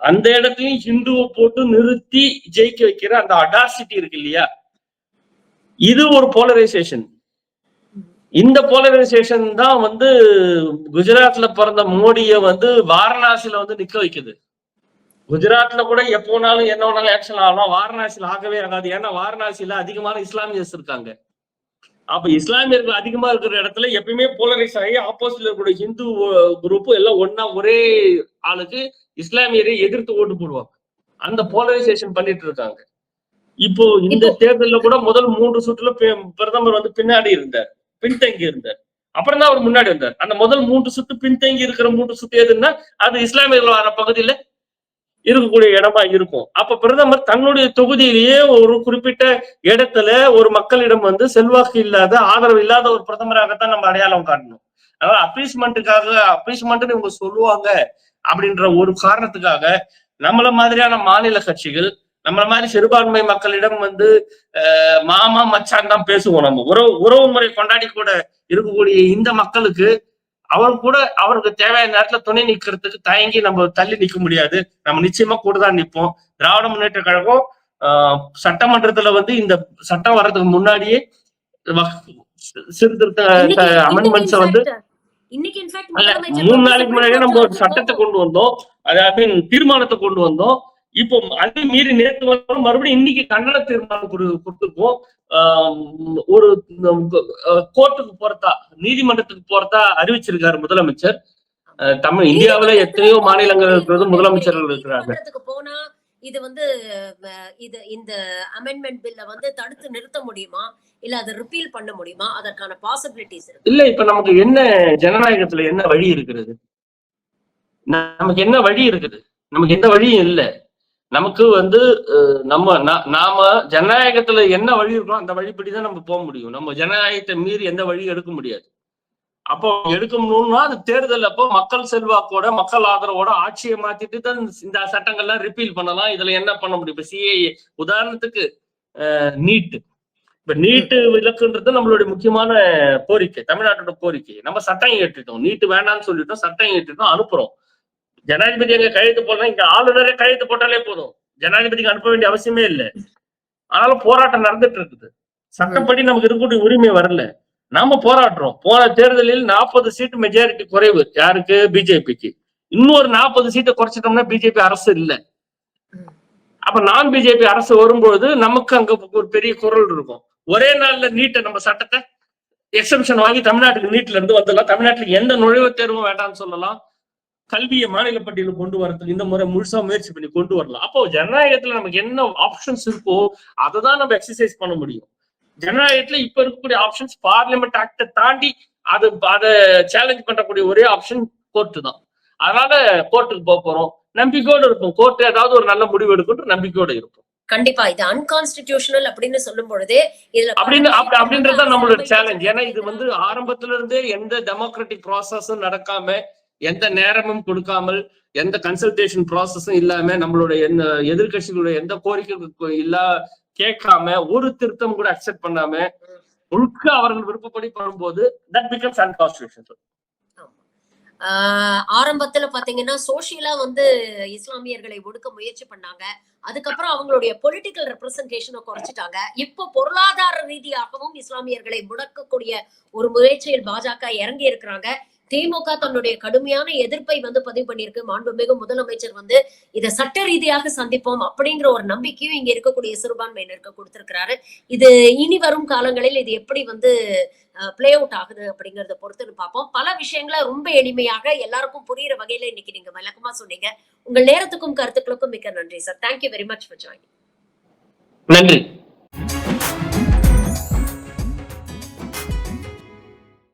அந்த இடத்துலயும் ஹிந்துவை போட்டு நிறுத்தி ஜெயிக்க வைக்கிற அந்த அடாசிட்டி இருக்கு இல்லையா, இது ஒரு போலரைசேஷன். இந்த போலரைசேஷன் தான் வந்து குஜராத்ல பிறந்த மோடியை வந்து வாரணாசியில வந்து நிக்க வைக்குது. குஜராத்ல கூட எப்போனாலும் என்ன வேணாலும் ஆக்ஷன் ஆகலாம், வாரணாசியில ஆகவே ஆகாது. ஏன்னா வாரணாசியில அதிகமான இஸ்லாமியர்ஸ் இருக்காங்க. அப்ப இஸ்லாமியர்கள் அதிகமா இருக்கிற இடத்துல எப்பயுமே போலரைஸ் ஆகி ஆப்போசிட்ல இருக்கக்கூடிய ஹிந்து குரூப் எல்லாம் ஒன்னா ஒரே ஆளுக்கு இஸ்லாமியரை எதிர்த்து ஓட்டு போடுவாங்க. அந்த போலரைசேஷன் பண்ணிட்டு இருக்காங்க. இப்போ இந்த தேர்தலில் கூட முதல் 3 சுற்றுல பிரதமர் வந்து பின்னாடி இருந்தார், பின்தங்கி இருந்தார். அப்புறம் தான் அவர் முன்னாடி வந்தார். அந்த முதல் 3 சுற்று பின்தங்கி இருக்கிற 3 சுற்று எதுன்னா அது இஸ்லாமியர்கள் வர பகுதியில இருக்கக்கூடிய இடமா இருக்கும். அப்ப பிரதமர் தன்னுடைய தொகுதியிலேயே ஒரு குறிப்பிட்ட இடத்துல ஒரு மக்களிடம் வந்து செல்வாக்கு இல்லாத, ஆதரவு இல்லாத ஒரு பிரதமராகத்தான் நம்ம அடையாளம் காட்டணும். அதாவது அப்பீஸ்மெண்ட் இவங்க சொல்லுவாங்க அப்படின்ற ஒரு காரணத்துக்காக நம்மள மாதிரியான மாநில கட்சிகள், நம்மள மாதிரி சிறுபான்மை மக்களிடம் வந்து மாமா மச்சான் தான் பேசுவோம். நம்ம உறவு முறை கொண்டாடி கூட இருக்கக்கூடிய இந்த மக்களுக்கு அவருக்கு தேவையான நேரத்துல துணை நிக்கிறதுக்கு தயங்கி நம்ம தள்ளி நிக்க முடியாது. நம்ம நிச்சயமா கூட தான் நிற்போம். திராவிட முன்னேற்ற கழகம் சட்டமன்றத்துல வந்து இந்த சட்டம் வர்றதுக்கு முன்னாடியே சீர்திருத்த அமெண்ட்மெண்ட்ஸை வந்து 3 நாளைக்கு முன்னாடியே நம்ம ஒரு சட்டத்தை கொண்டு வந்தோம், அதாவது தீர்மானத்தை கொண்டு வந்தோம். இப்போ அதை மீறி நேற்று வரும் மறுபடியும் இன்னைக்கு கண்டன தீர்மானம் கொடுத்துருக்கோம். ஒரு கோர்ட்டுக்கு போறதா, நீதிமன்றத்துக்கு போறதா அறிவிச்சிருக்காரு முதலமைச்சர். இந்தியாவில எத்தனையோ மாநிலங்கள் இருக்கிறது, முதலமைச்சர்கள் இருக்கிறாங்க. போனா இது வந்து இந்த அமெண்ட்மெண்ட் பில்ல வந்து தடுத்து நிறுத்த முடியுமா, இல்ல அதை ரிப்பீல் பண்ண முடியுமா? அதற்கான பாசிபிலிட்டிஸ் இருக்கு இல்ல. இப்ப நமக்கு என்ன ஜனநாயகத்துல என்ன வழி இருக்கிறது? நமக்கு என்ன வழி இருக்குது? நமக்கு எந்த வழியும் இல்ல. நமக்கு வந்து நாம ஜனநாயகத்துல என்ன வழி இருக்கோ அந்த வழிபடிதான் நம்ம போக முடியும். நம்ம ஜனநாயகத்தை மீறி எந்த வழியும் எடுக்க முடியாது. அப்போ எடுக்கணும்னா அது தேர்தல் அப்போ மக்கள் செல்வாக்கோட, மக்கள் ஆதரவோட ஆட்சியை மாத்திட்டு தான் இந்த சட்டங்கள்லாம் ரிப்பீல் பண்ணலாம். இதுல என்ன பண்ண முடியும்? இப்ப சிஏஏ உதாரணத்துக்கு நீட், இப்ப நீட்டு விலக்குன்றது நம்மளுடைய முக்கியமான கோரிக்கை, தமிழ்நாட்டோட கோரிக்கை. நம்ம சட்டம் ஏற்றிட்டோம், நீட்டு வேணாம்னு சொல்லிட்டோம், சட்டம் ஏற்றிட்டோம், அனுப்புறோம். ஜனாதிபதி அங்க கையெழுத்து போடலாம், இங்க ஆளுநரே கையெழுத்து போட்டாலே போதும், ஜனாதிபதிக்கு அனுப்ப வேண்டிய அவசியமே இல்லை. ஆனாலும் போராட்டம் நடந்துட்டு இருக்குது. சட்டப்படி நமக்கு இருக்கக்கூடிய உரிமை வரல, நாம போராடுறோம். போன தேர்தலில் 40 சீட்டு மெஜாரிட்டி குறைவு யாருக்கு? பிஜேபிக்கு. இன்னொரு 40 சீட்டை குறைச்சிட்டோம்னா பிஜேபி அரசு இல்லை. அப்ப நான் பிஜேபி அரசு வரும்பொழுது நமக்கு அங்க ஒரு பெரிய குரல் இருக்கும். ஒரே நாள்ல நீட்டை நம்ம சட்டத்தை எக்ஸம்ஷன் வாங்கி தமிழ்நாட்டுக்கு நீட்ல இருந்து வந்துடலாம். தமிழ்நாட்டுல எந்த நுழைவுத் தேர்வும் வேண்டாம்னு சொல்லலாம். கல்வியை மாநில பட்டியலில் கொண்டு வரதுக்கு இந்த முறை முழுசா முயற்சி பண்ணி கொண்டு வரலாம். அப்போ ஜனநாயகத்துல நமக்கு என்ன ஆப்ஷன்ஸ் இருக்கோ அதை தான் நம்ம எக்ஸசைஸ் பண்ண முடியும். ஜனநாயகத்துல இப்ப இருக்கக்கூடிய ஆப்ஷன்ஸ் பார்லிமெண்ட் ஆக்டை தாண்டி அதை சேலஞ்ச் பண்ணக்கூடிய ஒரே ஆப்ஷன் கோர்ட்டு தான். அதனால கோர்ட்டுக்கு போக போறோம், நம்பிக்கையோடு இருக்கும். கோர்ட் ஏதாவது ஒரு நல்ல முடிவு எடுக்கும் நம்பிக்கையோடு இருக்கும். கண்டிப்பா இது அன்கான்ஸ்டிடியூஷனல் அப்படின்னு சொல்லும் பொழுதே இதுல அப்படின்றத நம்மளோட சேலஞ்ச். ஏன்னா இது வந்து ஆரம்பத்துல இருந்தே எந்த டெமோக்ராட்டிக் ப்ராசஸும் நடக்காம, எந்த நேரமும் கொடுக்காமல், எந்த கன்சல்டேஷன் ப்ராசஸும் இல்லாம, நம்மளுடைய எதிர்கட்சிகளுடைய எந்த கோரிக்கைகளுக்கும் கேட்காம, ஒரு திருத்தம் கூட அக்செப்ட் பண்ணாம முழுக்க அவர்கள் விருப்பப்படி பண்ணும்போது தட் பிகம்ஸ் அன்கான்ஸ்டிடியூஷனல். ஆரம்பத்துல பாத்தீங்கன்னா சோசியலா வந்து இஸ்லாமியர்களை ஒடுக்க முயற்சி பண்ணாங்க. அதுக்கப்புறம் அவங்களுடைய பொலிட்டிக்கல் ரெப்ரசன்டேஷனை குறைச்சிட்டாங்க. இப்போ பொருளாதார ரீதியாகவும் இஸ்லாமியர்களை முடக்கக்கூடிய ஒரு முயற்சியில் பாஜக இறங்கி இருக்கிறாங்க. திமுக தன்னுடைய கடுமையான எதிர்ப்பை வந்து பதிவு பண்ணியிருக்கு. மாண்புமிகு முதலமைச்சர் வந்து இதை சட்ட ரீதியாக சந்திப்போம் அப்படிங்கிற ஒரு நம்பிக்கையும் இங்க இருக்கக்கூடிய சிறுபான்மையினருக்கு கொடுத்திருக்கிறாரு. இது இனி வரும் காலங்களில் இது எப்படி வந்து பிளே அவுட் ஆகுது அப்படிங்கறத பொறுத்துன்னு பார்ப்போம். பல விஷயங்களை ரொம்ப எளிமையாக எல்லாருக்கும் புரியுற வகையில இன்னைக்கு நீங்க விளக்கமா சொன்னீங்க. உங்கள் நேரத்துக்கும் கருத்துக்களுக்கும் மிக்க நன்றி sir. Thank you very much for joining. நன்றி.